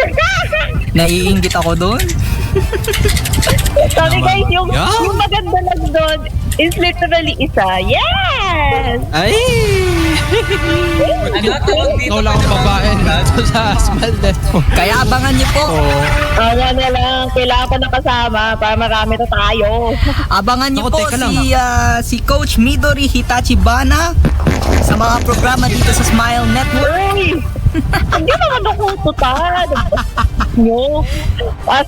Naiinggit ako doon. Sorry, guys. Yung maganda lang doon is literally isa. Yes! Ay! Ikaw lang ang babae dito sa Smile Network. Kaya abangan niyo po. Ano na lang, kailangan ko nakasama para marami na tayo. Abangan niyo po si Coach Midori Hitachi Bana sa mga programa dito sa Smile Network. Hindi naman ako tutal. Nyo.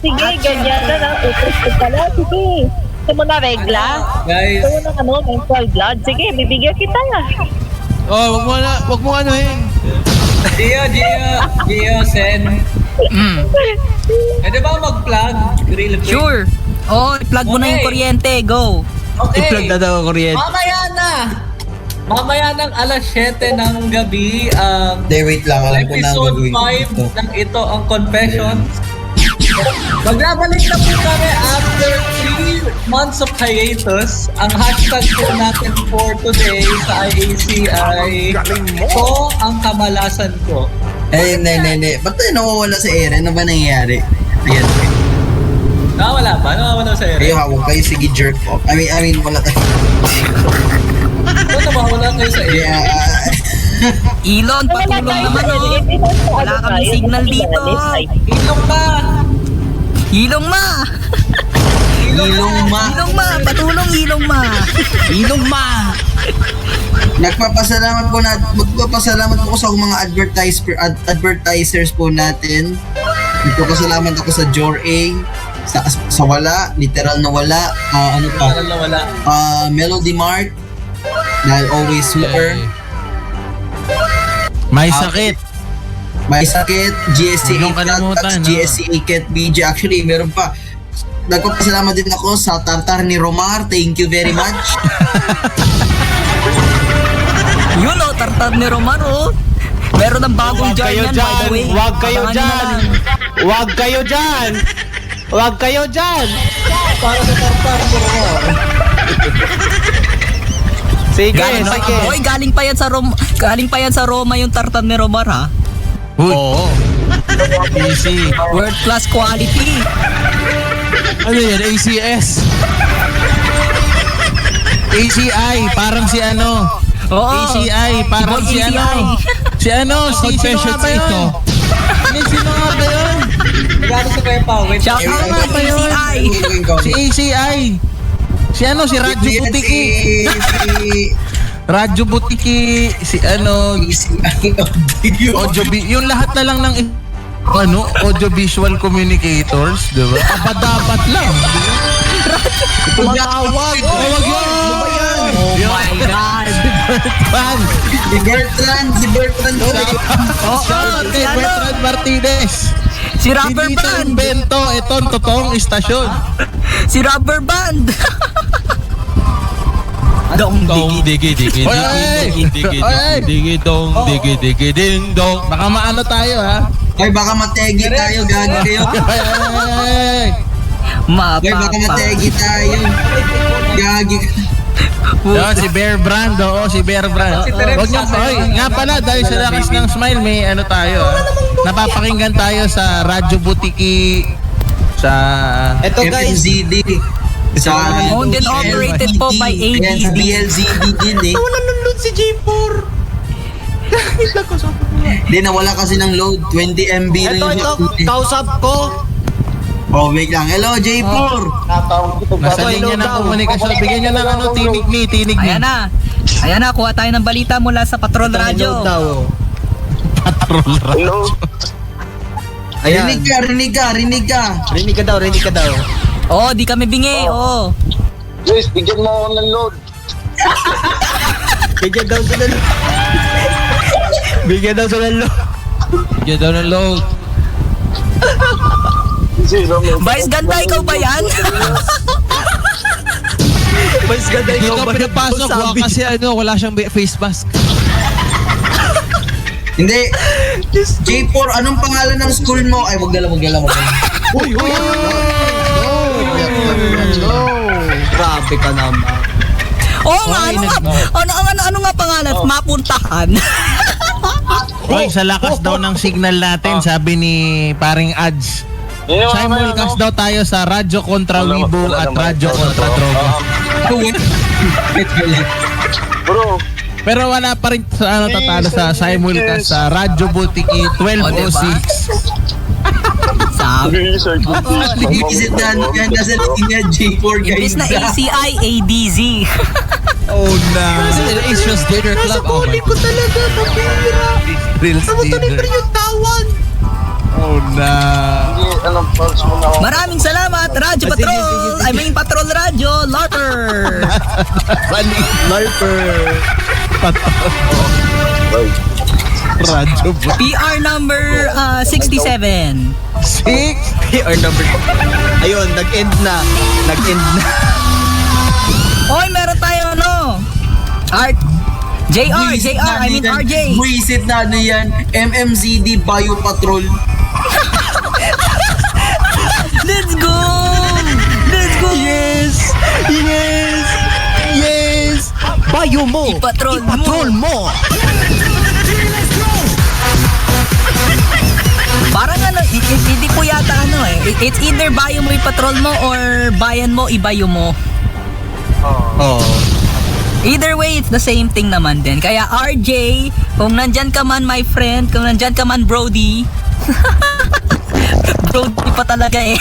Sige, ganyan na lang. Utos ko pala. Sige. Gusto mo na regla? Guys. Gusto mo na menstrual blood? Sige, bibigyan kita na. Oh, wag mo anuhin. Gio, Sen. Pwede ba mag-plug? Sure. I-plug mo na yung kuryente. Go. Okay. I-plug na daw ang kuryente. Mamaya ng alas 7 ng gabi, Wait lang, alam ko na ang episode gagawin 5 ng ito ang Confessions. Magbabalik na po kami after 3 months of hiatus. Ang hashtag po natin for today sa IAC ay ko ang kamalasan ko. Hindi. Ba't tayo nawawala sa air? Ano ba nangyayari? Ayan. Nawawala sa area. Huwag kayo sige jerk off. I mean, wala tayo. Wala kayo sa area. Ilon, patulong naman Wala kami signal dito. Hilong ma, patulong Hilong ma. Magpapasalamat po ako sa mga advertisers po natin. Magpapasalamat ako sa Jor A, sa wala, literal na wala, Melody Mart, dahil always super. May sakit. GSC Huwag kalimutan, GSC Cat BJ. Actually, meron pa. Nagpapasalamat din ako sa tartar ni Romar. Thank you very much. Yun tartar ni Romar Meron ng bagong jar yan, by the way. Huwag kayo dyan. Para sa tartar mo Romar. Sige. Hoy, galing pa yan sa Roma yung tartar ni Romar, ha? Oo. Easy. World class quality. Ano yan? ACS. ACI, parang si ano. Oo. ACI, parang si ano. Confessions sino nga ba yun? ito. Sino nga ba yun? Nagano sa kayo pa? Wait. Shout out nga pa yun. Si ACI. Si Radyo Butiki. Radyo Butiki, yung lahat na lang ng audio-visual communicators, di ba? Dapat lang. Tumatawag. Wag yun. Oh my God. Si Bertrand. Kay Bertrand Martinez. Si Rubber Band. Bento, ito ang totoong istasyon. Si Rubber Band. Dong digi ding dong. Baka maano tayo, ha? Ay, baka mategi tayo, gagi kayo. Baka mategi tayo. Gagi. Si Bear Brand, si Bear Brand. Wag niyo, nga pala, dahil sa lakas ng Smile, may ano tayo, ha? Napapakinggan tayo sa Radyo Butiki, sa FMZD. Owned and operated po by ADD. BLZD din eh. Wala nandun si J4. Hindi, nawala kasi ng load. 20 MB rin siya. Kausap ko. Oh, wait lang. Hello, J4. Nasa linya ng komunikasyon. Bigyan nyo ng ano, tinig ni. Ayan na. Ayan na, kuha tayo ng balita mula sa Patrol Radio. Patrol Radio. Ayan. Rinig ka. Rinig ka daw. Oo, di kami bingi. Oo. Guys, bigyan mo ako ng load. Bigyan daw sila ng... Bigyan daw ng load. Vice ganda, ikaw ba yan? Mas ganda Dito ikaw ba yung pinapasok ko sabi? kasi wala siyang face mask. Hindi. J4, anong pangalan ng school mo? Ay, wag na lang. Uy! Grabe ka naman. Oo nga, ano nga pangalan? Mapuntahan. Hoy, sa lakas daw ng signal natin, sabi ni paring Ads. Simulcast daw tayo sa Radyo Kontra Weibo at Radyo Kontra Droga. Bro, Pero wala pa rin sa tatalo sa simulcast sa Radyo Butiki 1206. Sabi. Iisip na yan nasa linya J4 guys. Imbis na ACI, ADZ. Oh no. It's just dinner club. Oh my God. talaga, mapira. Real dinner. yung tawag. Oh no. anong pulse mo na ako? Maraming salamat, Radyo Patrol. I mean, Patrol Radyo, LARPer. LARPer. Radyo PR number 67. PR number. Ayun, nag-end na. Oy, meron tayo JR, I mean RJ. Buisit na ano yan, MMZD Bio Patrol. Let's go! Yes! Bayo mo! Ipatrol mo! Parang hindi ko yata it's either bayo mo ipatrol mo or bayan mo ibayo mo. Oh. Either way, it's the same thing naman din. Kaya RJ, kung nandyan ka man my friend, kung nandyan ka man Brody, Brody pa talaga eh.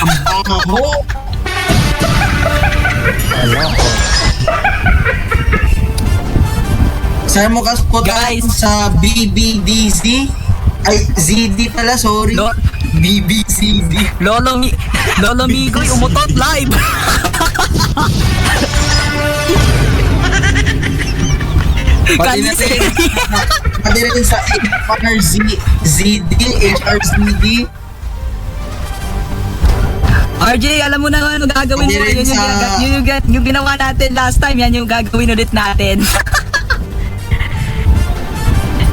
Saan mo kas po tayo sa BBDC? Ay, ZD pala, sorry. BBCD. Lolo Migoy, umutot live. Pati rin sa HRZD. RJ, alam mo na ano gagawin mo. Yung ginawa natin last time, yan yung gagawin ulit natin.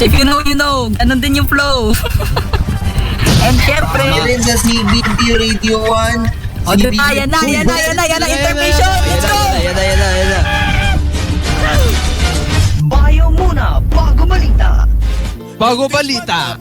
If you know, you know. Ganun din yung flow. And syempre, Pati rin sa CBB Radio 1. o diba, yan na, intermission. Let's go! Yan na. Bayo muna, bago balita. Bago balita.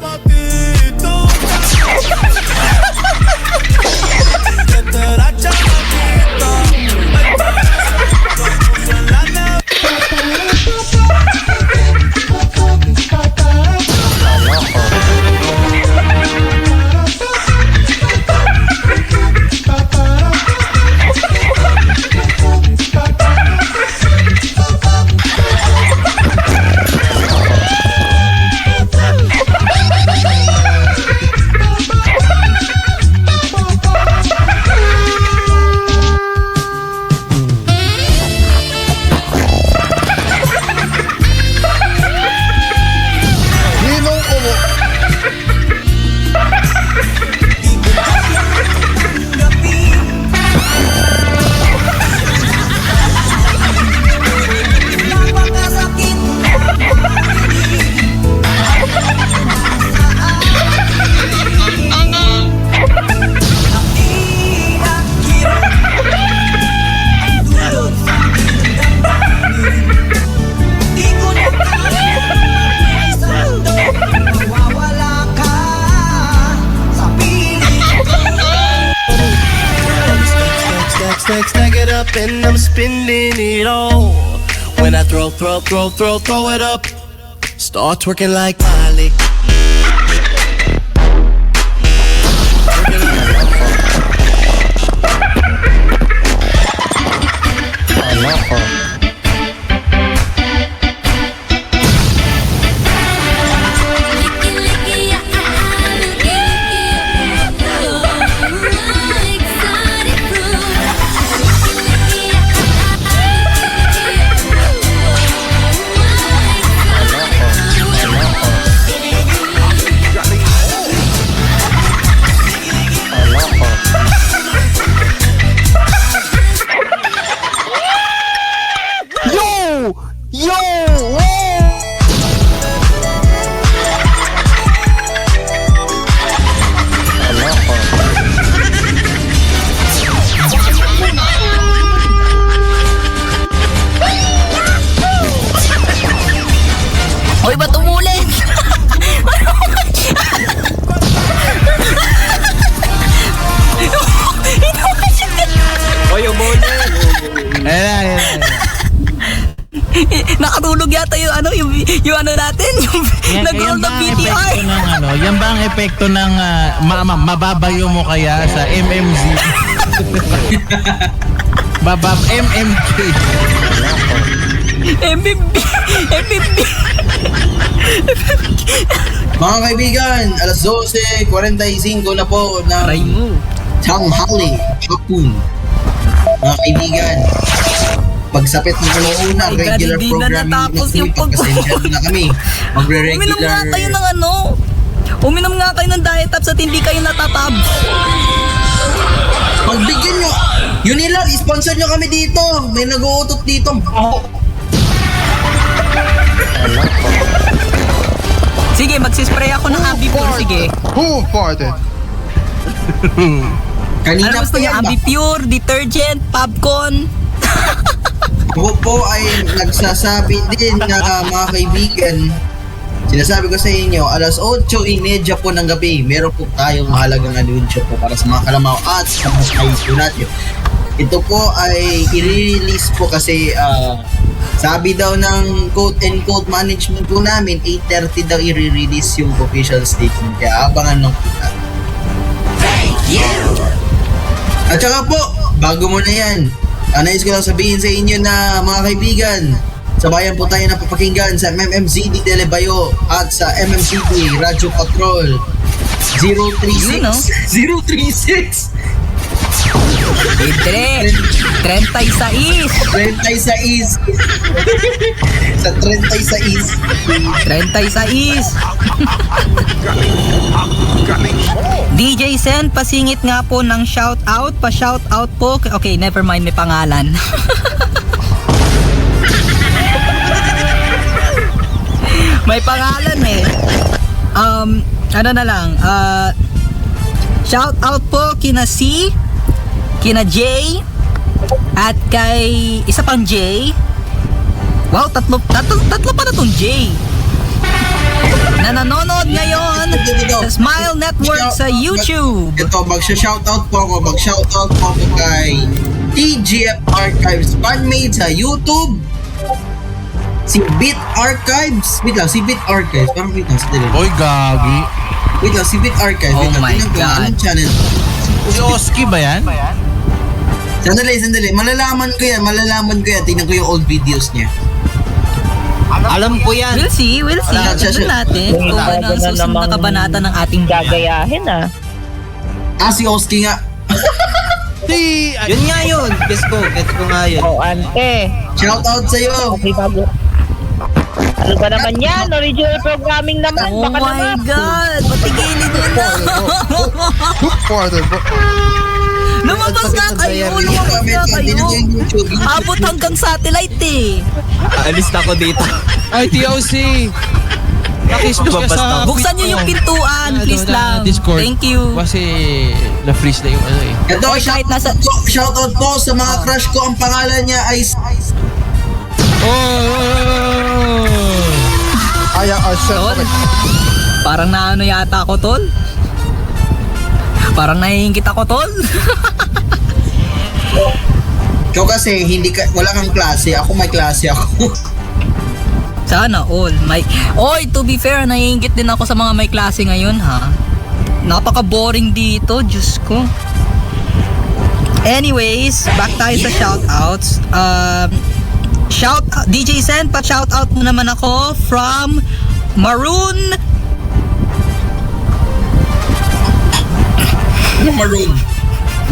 Stack it up and I'm spending it all. When I throw it up, Start twerking like Malik. Hoy, ba't umulit? Hoy, umulit. Ayan. Nakatulog yata yung ano, yung ano natin, yung nag-roll ng BTR. Yan ba ang epekto ng mababayo mo kaya sa MMZ? MMK. MBB. Mga kaibigan, alas 12:45 na po ng tanghali, hapon. Mga kaibigan, pagsapit mo na una, regular programming na kami, pagpasensya na kami. Uminom nga kayo ng ano, uminom nga kayo ng diet tabs at hindi kayo natatab. Pagbigyan nyo, yun nila, sponsor nyo kami dito. May nag-uutot dito. Sige, magsispray ako ng Ambipure, sige. Who farted? Kanina ano gusto pa niyo? yan ba? Ambipure, detergent, popcorn. Ako po ay nagsasabi din na mga kaibigan, sinasabi ko sa inyo, alas 8:30 po ng gabi, meron po tayong mahalagang anunsyo po para sa mga kalamaw at sa mga kayo natin. Ito po ay i-release po kasi sabi daw ng quote-and-quote management po namin, 8:30 daw i-release yung official statement. Kaya abangan lang po natin. Thank you! At saka po, bago mo na yan, nais ko lang sabihin sa inyo na mga kaibigan, sabayan po tayo napapakinggan sa MMZD Telebayo at sa MMCD Radyo Patrol 036 036 Libre! 36! 36 sa 36 36! DJ Sen, pasingit nga po ng shoutout. Pa-shoutout po. Okay, never mind, may pangalan. May pangalan eh. Ano na lang. Shoutout po kina C, kina J, at kay isa pang J. Wow, tatlo pa na tong J. Na nanonood ngayon sa Smile Network sa YouTube. Ito, magsha-shoutout po ako. Mag-shoutout po ako kay TGF Archives fanmade sa YouTube. Si Beat Archives. Wait lang, si Beat Archives. Parang wait lang, sadali. Oy, gagi. Wait lang, si Beat Archives. Oh wait lang, my tingnan ko, God. anong channel? Si Oski ba yan? Sandali. Malalaman ko yan. Tingnan ko yung old videos niya. Alam ko yan. We'll see. Tignan natin kung ano ang susunod na kabanata ng ating Gagayahin Si Oski nga. Yun nga yun. Guess ko nga yun. Oh, ante. Shoutout sa'yo. Okay, bago. Ano ba naman yan? Original programming naman. Oh Baka my naman. God! Patigilin nyo na! Lumabas nga kayo! Abot hanggang satellite eh! Alis na ako dito. Ay, TOC! Nakismus ka sa... Buksan nyo yung pintuan, please lang. Discord. Thank you. Kasi na-freeze na yung ano eh. Ito, shoutout po sa mga crush ko. Ang pangalan niya ay... Tol, parang naano yata ako, Tol. Parang nahihingkit ako, Tol. Ikaw kasi, wala kang klase. Ako may klase ako. Sana all. Oy, to be fair, naiingit din ako sa mga may klase ngayon, ha? Napaka-boring dito, Diyos ko. Anyways, back tayo sa shoutouts. DJ Sen, pa-shoutout mo naman ako from Maroon.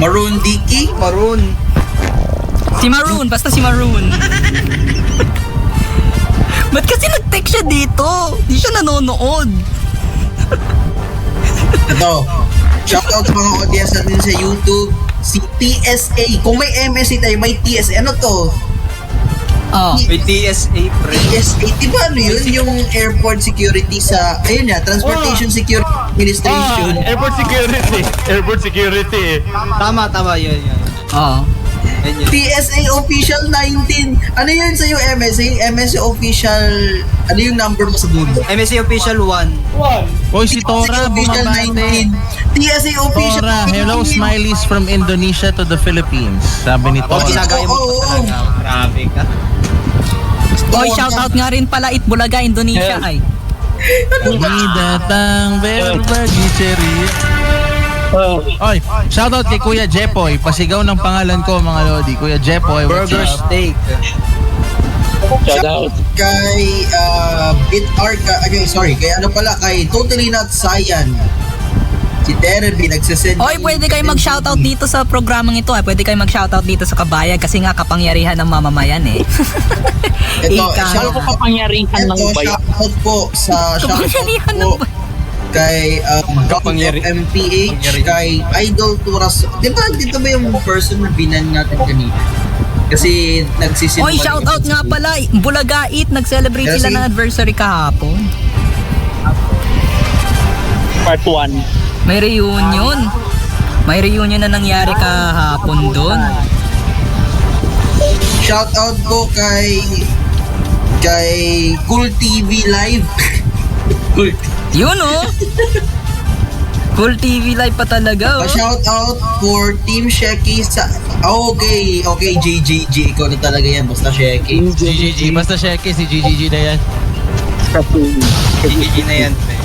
Maroon Dicky? Maroon. Si Maroon, basta si Maroon. Ba't kasi nag-text siya dito? Di siya nanonood. Ito, shoutout sa mga audience natin sa YouTube. Si TSA. Kung may MSA tayo, may TSA. Ano to? May TSA, pre. TSA, di ba ano yun? Yung airport security sa, ayun na, Transportation Security Administration. Airport security. Tama, yun. TSA Official 19. Ano yun sa'yo, MSA? MSA Official, ano yung number mo sa dulo? MSA Official 1. Hoy, si Tora, Official bumabate. 19. TSA Official Tora, hello smileys from Indonesia to the Philippines. Sabi ni Tora. Ginagaya mo pa talaga. Grabe ka. Oy, shoutout nga rin pala Itbulaga, Indonesia, ay. Hindi datang berbagi cherry. Oy, shoutout kay Kuya Jepoy. Pasigaw ng pangalan ko, mga lodi. Kuya Jepoy, what's Burger up? steak. Shoutout kay kay ano pala, kay Totally Not Cyan. Si Terebi nagsasend. Oy, pwede kayo mag-shoutout dito sa programang ito, eh. Pwede kayo mag-shoutout dito sa Kabayan kasi nga kapangyarihan ng mamamayan, eh. Ito, Ano ko kapangyarihan ng bayan? shoutout po sa shoutout po kay MPH, kay Idol Turas. Di ba dito ba yung person na binan natin kanina? Kasi nagsisimula. Oy, shoutout nga pala, Bulagait, nag-celebrate sila ng anniversary kahapon. Part 1. May reunion. May reunion na nangyari kahapon doon. Shoutout po kay Cool TV Live. Cool. Yun, oh. Cool TV Live pa talaga, oh. Shoutout for Team Sheki sa... Okay, GGG. Ikaw na talaga yan, basta Sheki. GGG, basta Sheki, si GGG na yan. GGG na yan, pre.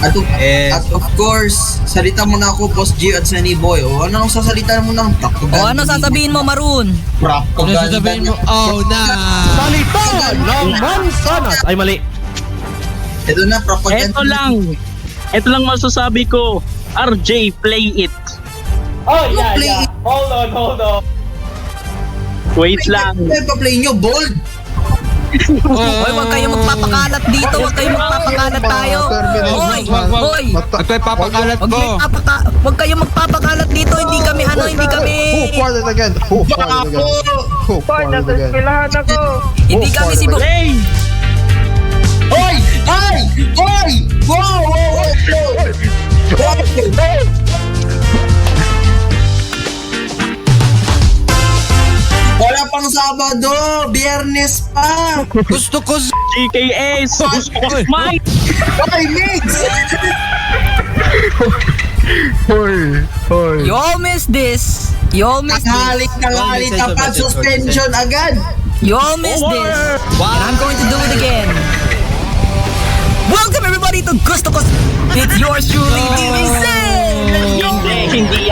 At of course, salita mo na ako, Boss G at Sunny Boy. O ano nang sasalita mo ng propaganda? O ano sasabihin mo, Maroon? Ano sasabihin mo? Oh, na! Salita ng mansanas! Ay, mali. Ito na, propaganda. Ito lang masasabi ko. RJ, play it. Play it. Hold on. Wait lang. Play pa-play nyo, bold. Hoy, wag kayo magpapakalat dito. Wag kayo magpapakalat tayo. Hoy. Magpapakalat ko. Wag kayo magpapakalat dito. Hindi kami. Who farted again? Hindi kami si Hoy! Wala pang Sabado, Biyernes pa. Gusto ko GKS! Mike! Okay, Mix! You all miss this. Nagalit, tapat, suspension agad. You all miss this. And I'm going to do it again. Welcome everybody to Gusto Ko. It's yours truly, DJ Sen. Hindi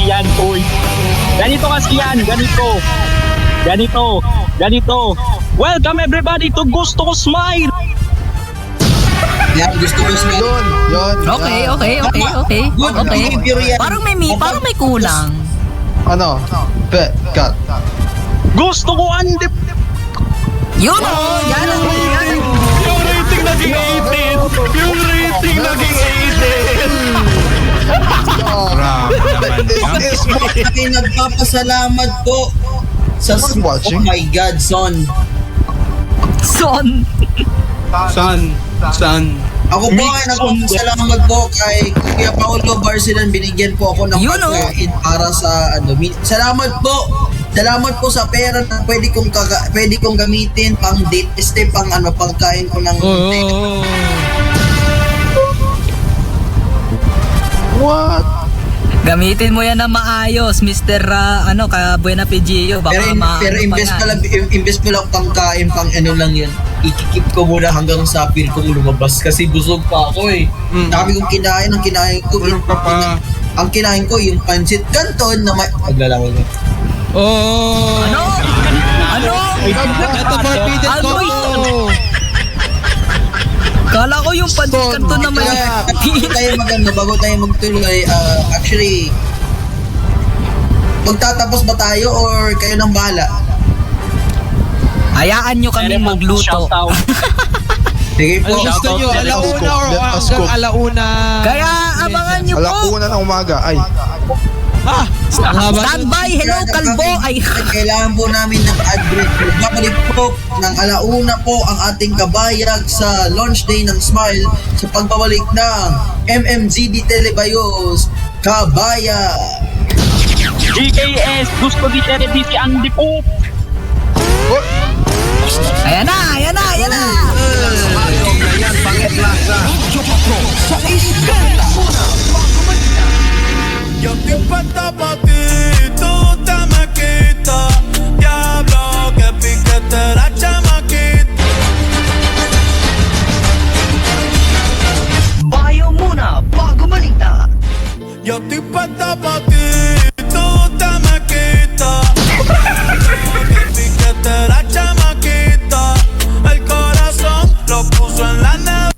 yan, boy. Ganito kasi yan, ganito. Welcome everybody to Gusto Ko Smile. Yan, gusto ko smile. Yun. Okay. Parang may kulang. Ano? Cut. Gusto ko Yun oh, yan. Yung rating naging 18. Nagpapasalamat po sa watching? Oh my God, Son. Ako po ay nagpapasalamat po kay Kuya Paolo Barcelan. Binigyan po ako ng pagkain para sa salamat po sa pera na pwede kong gamitin pang date stay, pang kain ko ng What? Gamitin mo yan na maayos, Mr. Buena Pigio. Baka Pero imbes pala pangkain, pang ano lang yun. Ikikip ko muna hanggang sa feel ko lumabas kasi busog pa ako eh. Dami kong kinain, ang kinain ko yung pancit canton na may... Paglalawag mo. Oh! Ano? Ito forbidden combo! Kala ko yung pancit canton na may... Bago tayo magtuloy, actually, magtatapos ba tayo or kayo nang bahala? Hayaan nyo kami magluto. Sige po. Ano gusto nyo? Alauna or hanggang alauna? Kaya abangan nyo po. Alauna ng umaga. Ay. Standby, hello Kalbo. Ay. Kailangan po namin ng address. Babalik po ng alauna po ang ating kabayag sa launch day ng Smile sa pagbabalik ng MMGD Telebayos Kabaya. GKS, gusto di television ang dipot. Ayan na. Yo estoy puesta pa' ti, tú te me quitas. Diablo, que piquete la chamaquita. Bayo muna bago malita. Yo estoy puesta pa' ti, tú te me quitas. Que piquete la chamaquita. El corazón lo puso en la nave.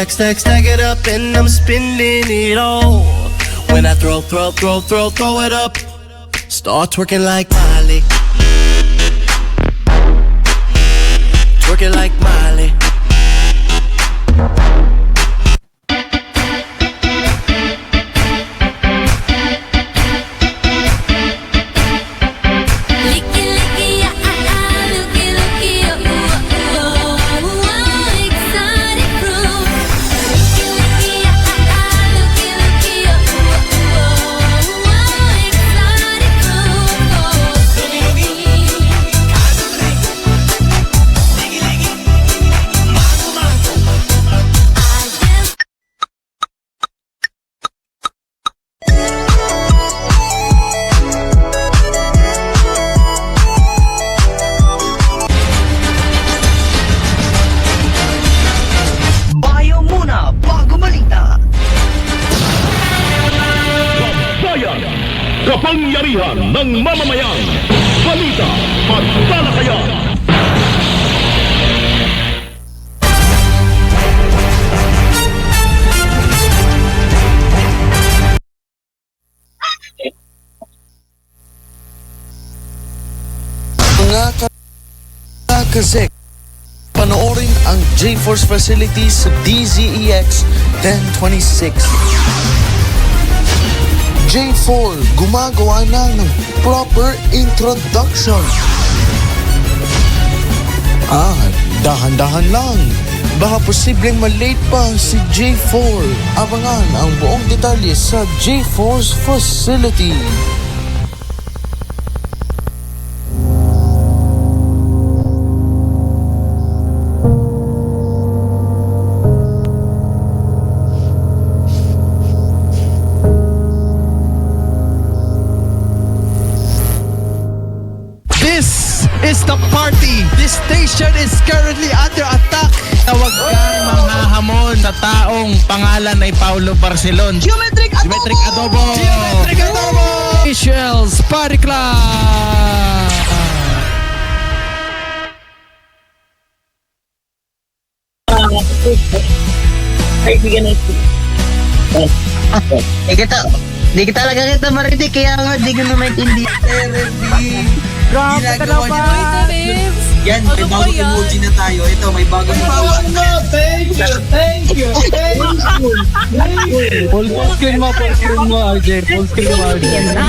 Stack it up and I'm spinning it all. When I throw it up, start twerking like Miley. Twerking like Miley. Kapangyarihan ng mamamayan. Balita at talakayan. Mga kakasek, panoorin ang GeForce facilities sa DZEX 1026. J4 gumagawa na ng proper introduction. Dahan-dahan lang. Baka posibleng malate pa si J4. Abangan ang buong detalye sa J4's facility. This the party. This station is currently under attack. Tawag kang manghahamon sa taong pangalan ay Paulo Barcelon. Geometric Adobo! Geometric Adobo! Geometric Adobo! Michelle's Party Club! Kaibigan natin. Di kita talaga kita marinig, kaya nga di ko na maintindihan. Grabe ka naman. Yan, may bagong emoji na tayo. Ito, may bagong emoji. Thank you. Full screen mo, RJ. Full screen mo, RJ. Yan na.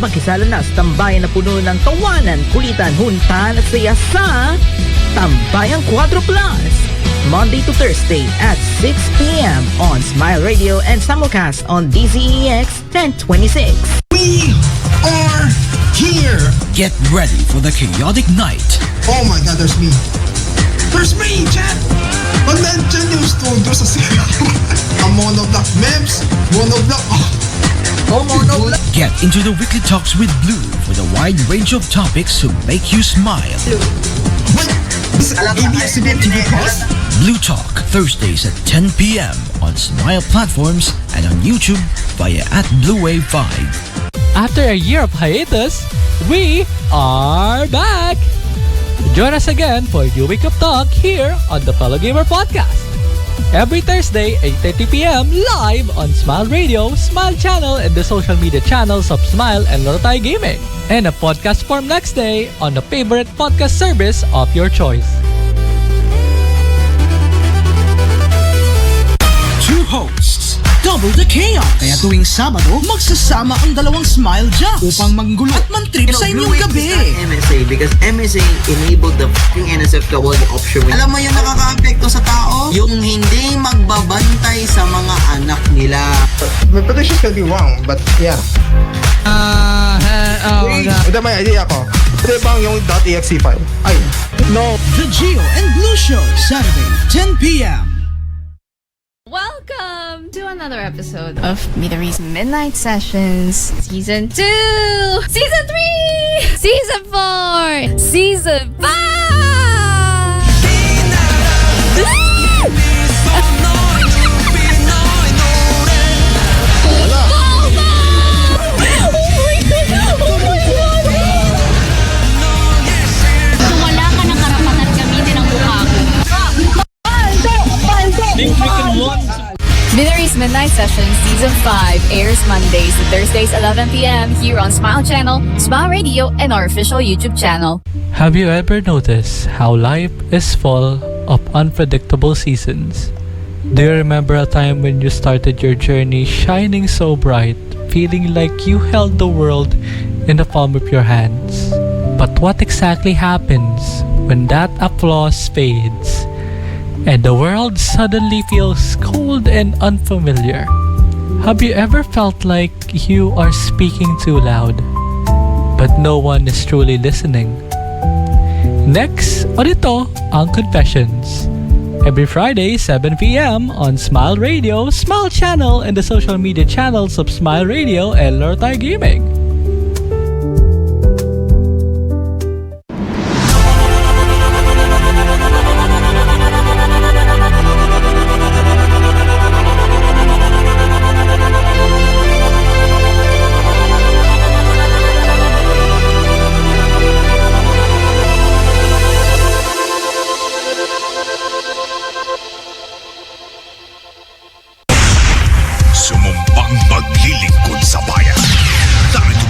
Makisala na sa tambayan na puno ng tawanan, kulitan, huntahan at saya sa Tambayang 4 Plus. Monday to Thursday at 6 p.m. on Smile Radio and simulcast on DZEX 1026. We are here. Get ready for the chaotic night. Oh my God, there's me. There's me, chat. Pag nandyan yung studio sa sila. Ang monoblock memes, monoblock. Get into the weekly talks with Blue for the wide range of topics to make you smile. Wait, is ABS-CBN TV Plus? Blue Talk, Thursdays at 10 p.m. on Smile platforms and on YouTube via @BlueWave5. After a year of hiatus, we are back! Join us again for your Wake Up Talk here on the Fellow Gamer Podcast. Every Thursday, 8:30 p.m. live on Smile Radio, Smile Channel, and the social media channels of Smile and Lorotay Gaming. And a podcast form next day on the favorite podcast service of your choice. Two hosts, double the chaos. Kaya tuwing Sabado, magsasama ang dalawang Smile Jocks upang manggulo at mantrip sa inyong gabi. MSA because MSA enabled the fucking NSF quality option. Alam mo yung nakaka-apekto sa tao? Yung hindi magbabantay sa mga anak nila. My prediction's gonna be wrong, but yeah. Ito may idea ako. Ito bang yung .exe file? Ay, no. The Gio and Blue Show, Saturday, 10 p.m. Welcome to another episode of Midori's Midnight Sessions Season 2, Season 3, Season 4, Season 5! Wala ka ng karapatan gamitin ang mukha ko. Midori's Midnight Sessions Season 5 airs Mondays to Thursdays 11 p.m. here on Smile Channel, Smile Radio, and our official YouTube channel. Have you ever noticed how life is full of unpredictable seasons? Do you remember a time when you started your journey shining so bright, feeling like you held the world in the palm of your hands? But what exactly happens when that applause fades and the world suddenly feels cold and unfamiliar? Have you ever felt like you are speaking too loud, but no one is truly listening? Next, ito ang Confessions. Every Friday, 7 p.m. on Smile Radio, Smile Channel, and the social media channels of Smile Radio and Lorotay Gaming. Sumumpang maglilingkod sa bayan. Narito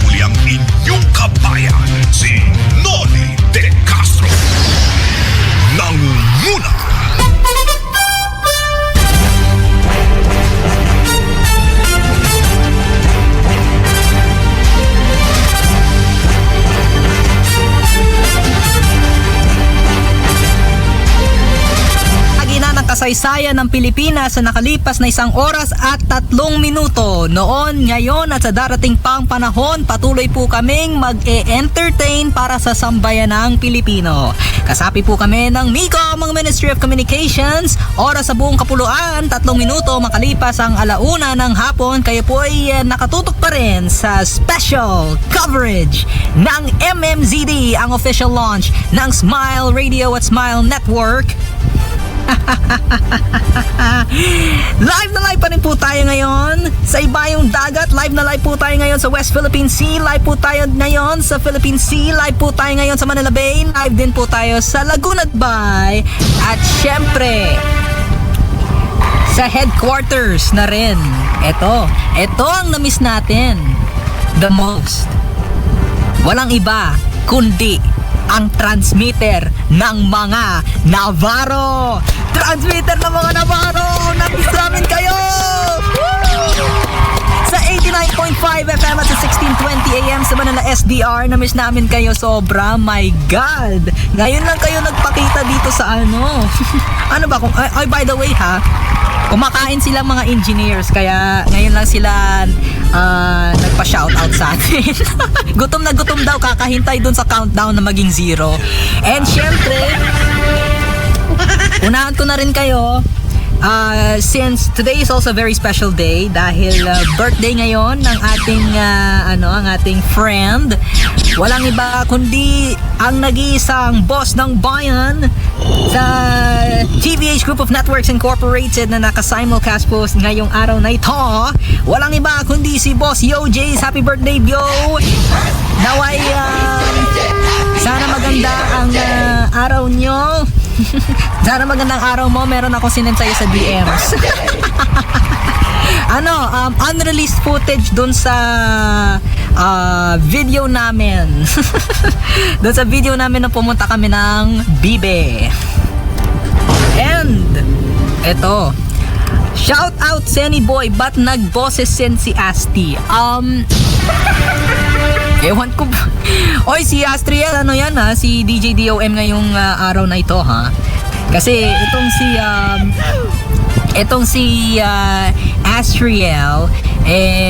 kasaysayan ng Pilipinas sa nakalipas na 1 oras at 3 minuto. Noon, ngayon at sa darating pang panahon, patuloy po kaming mag-e-entertain para sa sambayanang Pilipino. Kasapi po kami ng MICOM, ang Ministry of Communications. Oras sa buong kapuluan, 3 minuto makalipas ang 1:00 ng hapon. Kayo po ay nakatutok pa rin sa special coverage ng MMZD, ang official launch ng Smile Radio at Smile Network. Live na live pa rin po tayo ngayon sa ibayong dagat. Live na live po tayo ngayon sa West Philippine Sea. Live po tayo ngayon sa Philippine Sea. Live po tayo ngayon sa Manila Bay. Live din po tayo sa Laguna Bay. At syempre, sa headquarters na rin. Ito ang na-miss natin the most. Walang iba kundi ang transmitter ng mga Navarro. Transmitter ng mga Navarro! Namiss namin kayo! Sa 89.5 FM at sa 1620 AM sa Manila SDR, namiss namin kayo sobra. My God! Ngayon lang kayo nagpakita dito sa ano. Ano ba kung... Ay, by the way ha, kumakain sila mga engineers, kaya ngayon lang sila nagpa-shoutout sa atin. Gutom na gutom daw, kakahintay dun sa countdown na maging 0. And syempre, unahan ko na rin kayo, since today is also a very special day dahil birthday ngayon ng ating ang ating friend. Walang iba kundi ang nag-iisang boss ng bayan sa TVH Group of Networks Incorporated na naka-simulcast po ngayong araw na ito. Walang iba kundi si Boss Yo Jays. Happy birthday, Yo! Naway sana maganda ang araw nyo. Sana magandang araw mo. Meron ako sinend sa'yo sa DMs. Unreleased footage dun sa video namin. Dun sa video namin na pumunta kami ng Bibe. And eto, shout out Senny Boy, ba't nagboses si Asti? Ewan ko ba? Oy, si Astriel, ano yan ha? Si DJ DOM ngayong araw na ito ha? Kasi itong si Astriel,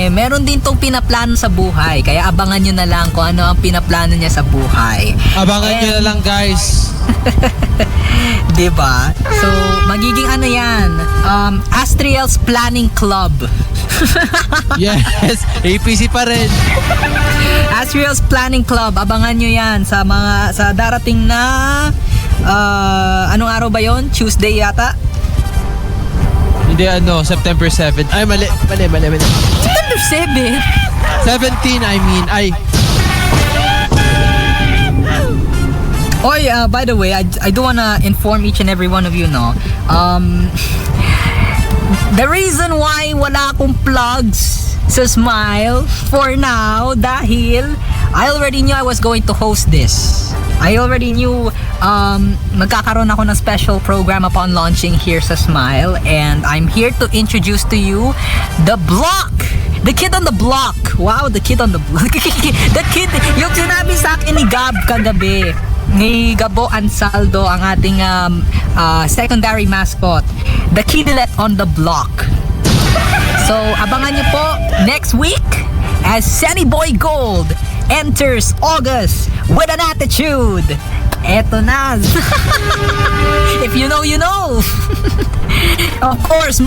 meron din tong pinaplano sa buhay. Kaya abangan nyo na lang kung ano ang pinaplano niya sa buhay. Abangan nyo na lang, guys. Diba? So, magiging ano yan? Astriel's Planning Club. Yes, APC pa rin. Astriel's Planning Club. Abangan nyo yan sa darating na anong araw ba yon? Tuesday yata? Hindi, September 7. Ay, mali. September 7? 17, I mean. Oy, by the way, I do wanna inform each and every one of you, no? The reason why wala akong plugs sa Smile for now, dahil I already knew I was going to host this. I already knew magkakaroon ako ng special program upon launching here sa Smile, and I'm here to introduce to you the block. The kid on the block. Wow, the kid on the block. The kid, yung sinabi sa akin ni Gab kagabi, ni Gabo Ansaldo, ang ating secondary mascot, the kidlet on the block. So, abangan niyo po next week as Sunny Boy Gold enters August with an attitude. Eto na. If you know, you know. Of course,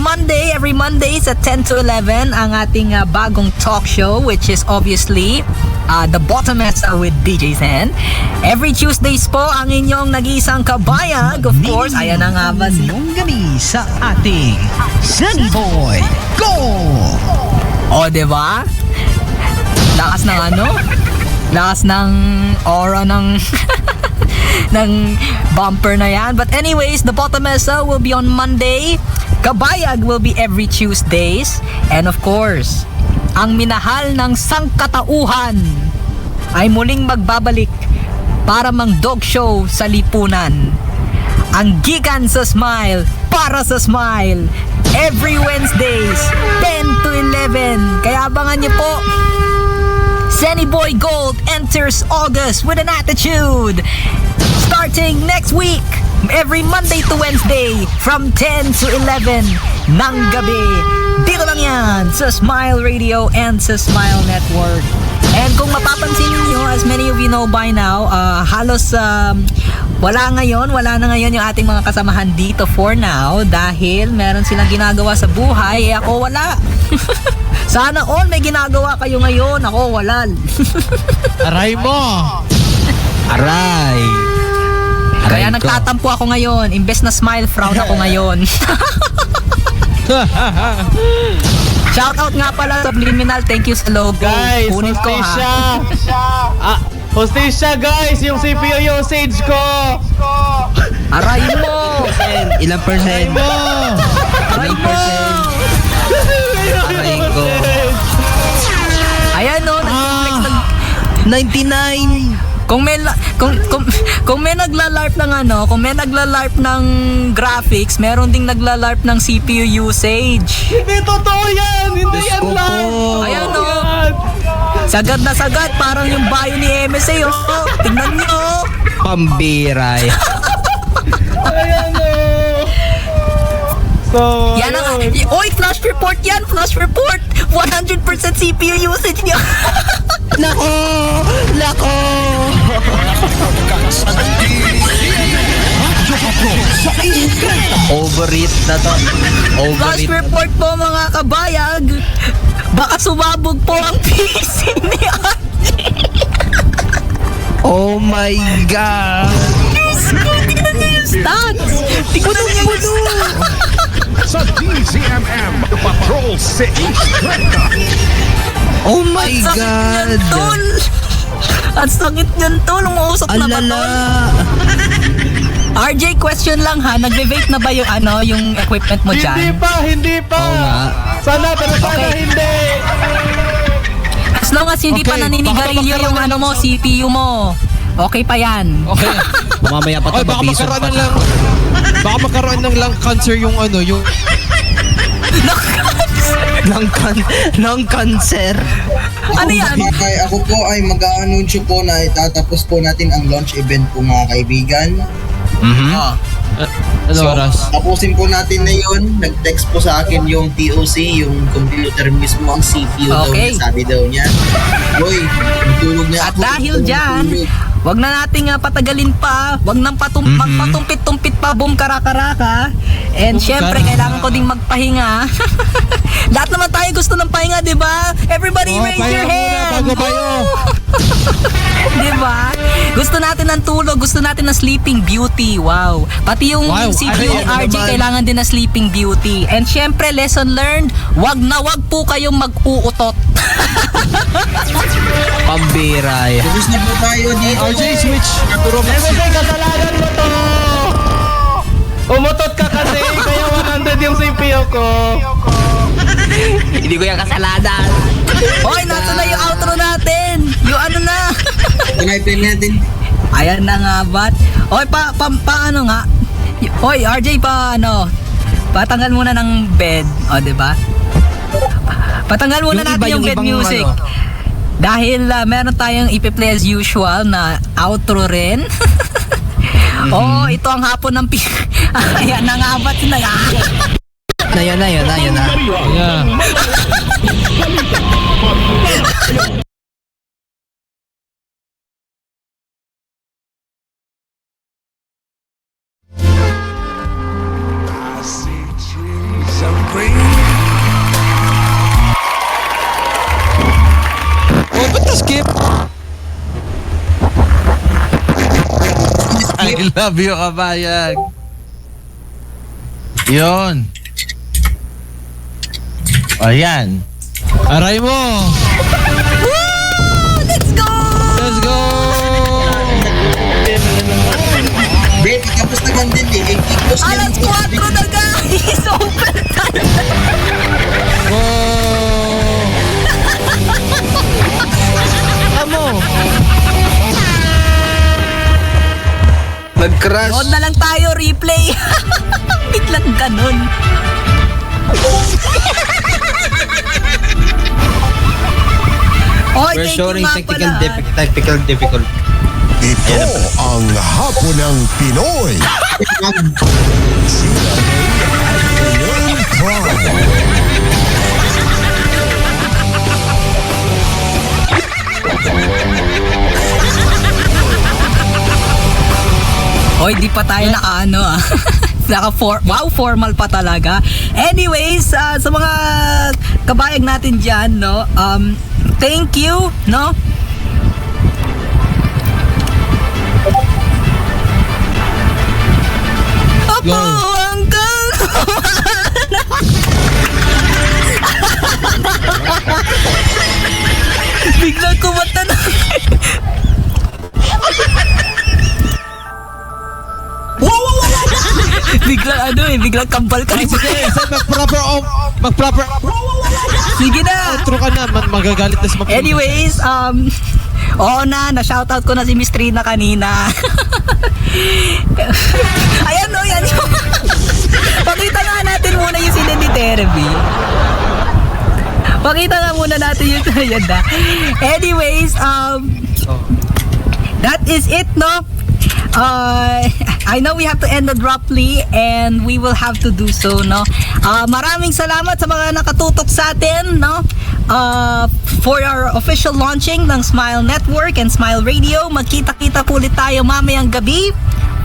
every Mondays at 10 to 11, ang ating bagong talk show, which is obviously The Bottomest with DJ Zen. Every Tuesdays po, ang inyong nag-iisang kabayag, of course, ayan na nga ba Ngayong gabi sa ating Sunny Boy Go! O, diba? Lakas ng lakas ng aura ng ng bumper na yan. But anyways, the Bottomesa will be on Monday. Kabayag will be every Tuesdays. And of course, ang minahal ng sangkatauhan ay muling magbabalik para mang dog show sa lipunan. Ang gikan sa Smile, para sa Smile, every Wednesdays, 10 to 11. Kaya abangan niyo po. Sunny Boy Gold enters August with an attitude. Starting next week, every Monday to Wednesday from 10 to 11 ng gabi. Dito lang yan sa Smile Radio and sa Smile Network. And kung mapapansin niyo, as many of you know by now, halos wala na ngayon yung ating mga kasamahan dito for now dahil meron silang ginagawa sa buhay, ako wala. Sana all may ginagawa kayo ngayon, ako wala. Aray mo! Aray! Kaya nagtatampo ako ngayon, imbes na smile, frown ako ngayon. Shoutout nga pala sa Subliminal, thank you sa logo. Guys, Kunin ko ha. Hostesya guys, yung CPU usage ko! Aray mo! Ilang percent? Aray mo! Aray ko. Ayan no, 99! Kung may nagla-LARP ng kung may nagla-LARP ng graphics, meron ding nagla-LARP ng CPU usage. Hindi totoo yan! Hindi yan lang! Ayan no. Sagad na sagad, parang yung bio ni MSA Tingnan nyo. Pambira. Ayan o! So, yan ang, oy, flash report yan, flash report. 100% CPU usage niya. Nako! Overeat na to. Flash report po mga kabayag. Baka sumabog po ang PC ni Ate. Oh my God! Tingnan niyo yung stats. Tingnan niyo yung stats. Sa DZMM Patrol City. Oh my God! Ang sakit niyan tol. Umuusok na ba tol? RJ, question lang ha. Nagbe-vape na ba yung yung equipment mo dyan? Hindi pa! Oo nga. Sana hindi! As long as hindi pa naninigarilyo yung mo, CPU mo. Okay pa yan. Okay. Mamaya pa ito mabisog pa. Baka magkaroon ng lung cancer yung yung... Lung cancer. Ano yan? Ako po ay mag-a-anunsyo po na itatapos po natin ang launch event po mga kaibigan. Ano oras? Tapusin po natin na yun. Nag-text po sa akin yung TOC, yung computer mismo, ang CPU daw niya, sabi daw niya. Boy, tulog na ako. At dahil dyan, wag na nating patagalin pa. Wag nang magpatumpit-tumpit pa, boom karaka-raka. And syempre, kailangan ko ding magpahinga. Lahat naman tayo gusto ng pahinga, di ba? Everybody raise your hand! Di ba? Gusto natin ng tulog, gusto natin ng sleeping beauty. Wow. Pati yung CPU ni RJ kailangan din ng sleeping beauty. And syempre, lesson learned, wag po kayong mag-uutot. Pambira. Tapos na po tayo dito. RJ, switch. MSA, kasalanan mo to! Umutot ka kasi, kaya 100 yung CPU ko. Hindi ko yung kasalanan. Hoy, nasa na yung outro natin? Yung na? Pinay-play natin. Ayan na nga, bat? Hoy, paano nga? Hoy, RJ, patanggal muna ng bed. O, diba? Patanggal muna natin yung bed music. Dahil meron tayong ipi-play as usual na outro rin. Ito ang hapon ng ayan na nga, bat? Yan na. Yeah. Skip! I love you, kabayag. Yun. Ayan. Aray mo! Let's go! Let's go! Babe, tapos naman din eh. Alas 4 na guys! Overtime! Amo! Nag-crash. Noon na lang tayo, replay. Biglang ganun. We're showing technical difficulty. Ito ang Hapon ng Pinoy. Afternoon Prime. Hoy, di pa tayo naka-ano ah. Wow, formal pa talaga. Anyways, sa mga kabayag natin dyan, no, thank you, no? Ako, Uncle! Biglang kumata na. biglang kambal ka. Sige, mag-proper. Sige na. Outro ka na, magagalit na si Mac. Anyways, oo na-shoutout ko na si Miss Trina kanina. Ayan no, yan yung pakita nga natin muna yung sila ni Terby. Pakita nga muna natin yung yan na. Anyways, that is it, no? I know we have to end abruptly and we will have to do so, no? Maraming salamat sa mga nakatutok sa atin, no? For our official launching ng Smile Network and Smile Radio. Magkita-kita po ulit tayo mamayang gabi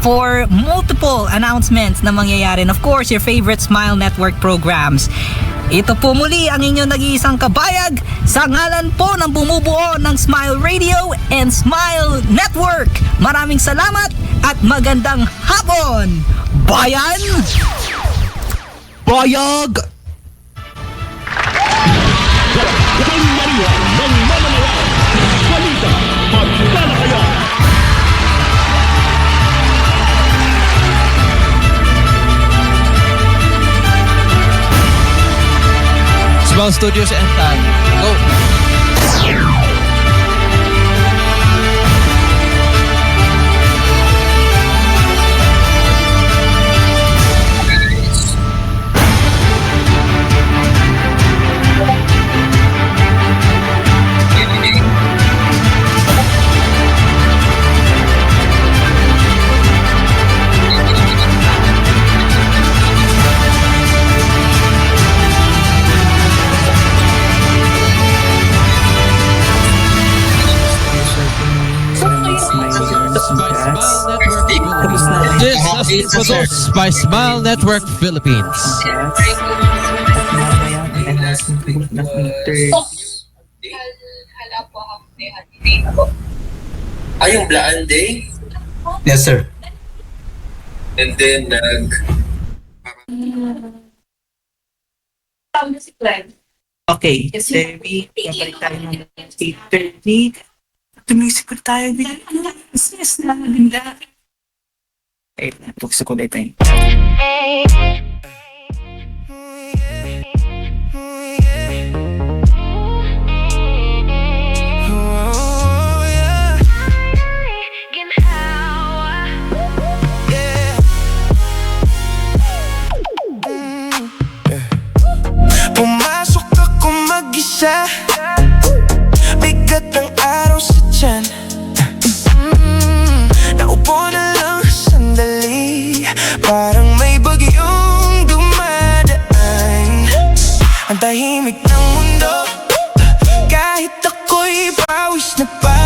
for multiple announcements na mangyayari. And of course, your favorite Smile Network programs. Ito po muli ang inyong nag-iisang kabayag sa ngalan po ng bumubuo ng Smile Radio and Smile Network. Maraming salamat at magandang hapon, bayan! Bayag! Smile Studios and Tan. Go! This is produced by Smile Network Philippines. Ay, yung Blaan Day? Yes, sir. And then, Okay, Debbie, kapag tayo ng 8:30. Tumisip ko tayo din. Yes na, ganda. Eh, buksan ko dito yun. Pumasok ako mag-isa, bigat ng araw sa tiyan. Naupo na lang sandali, parang may bagyong dumadaan. Ang tahimik ng mundo, kahit ako'y pawis na pa.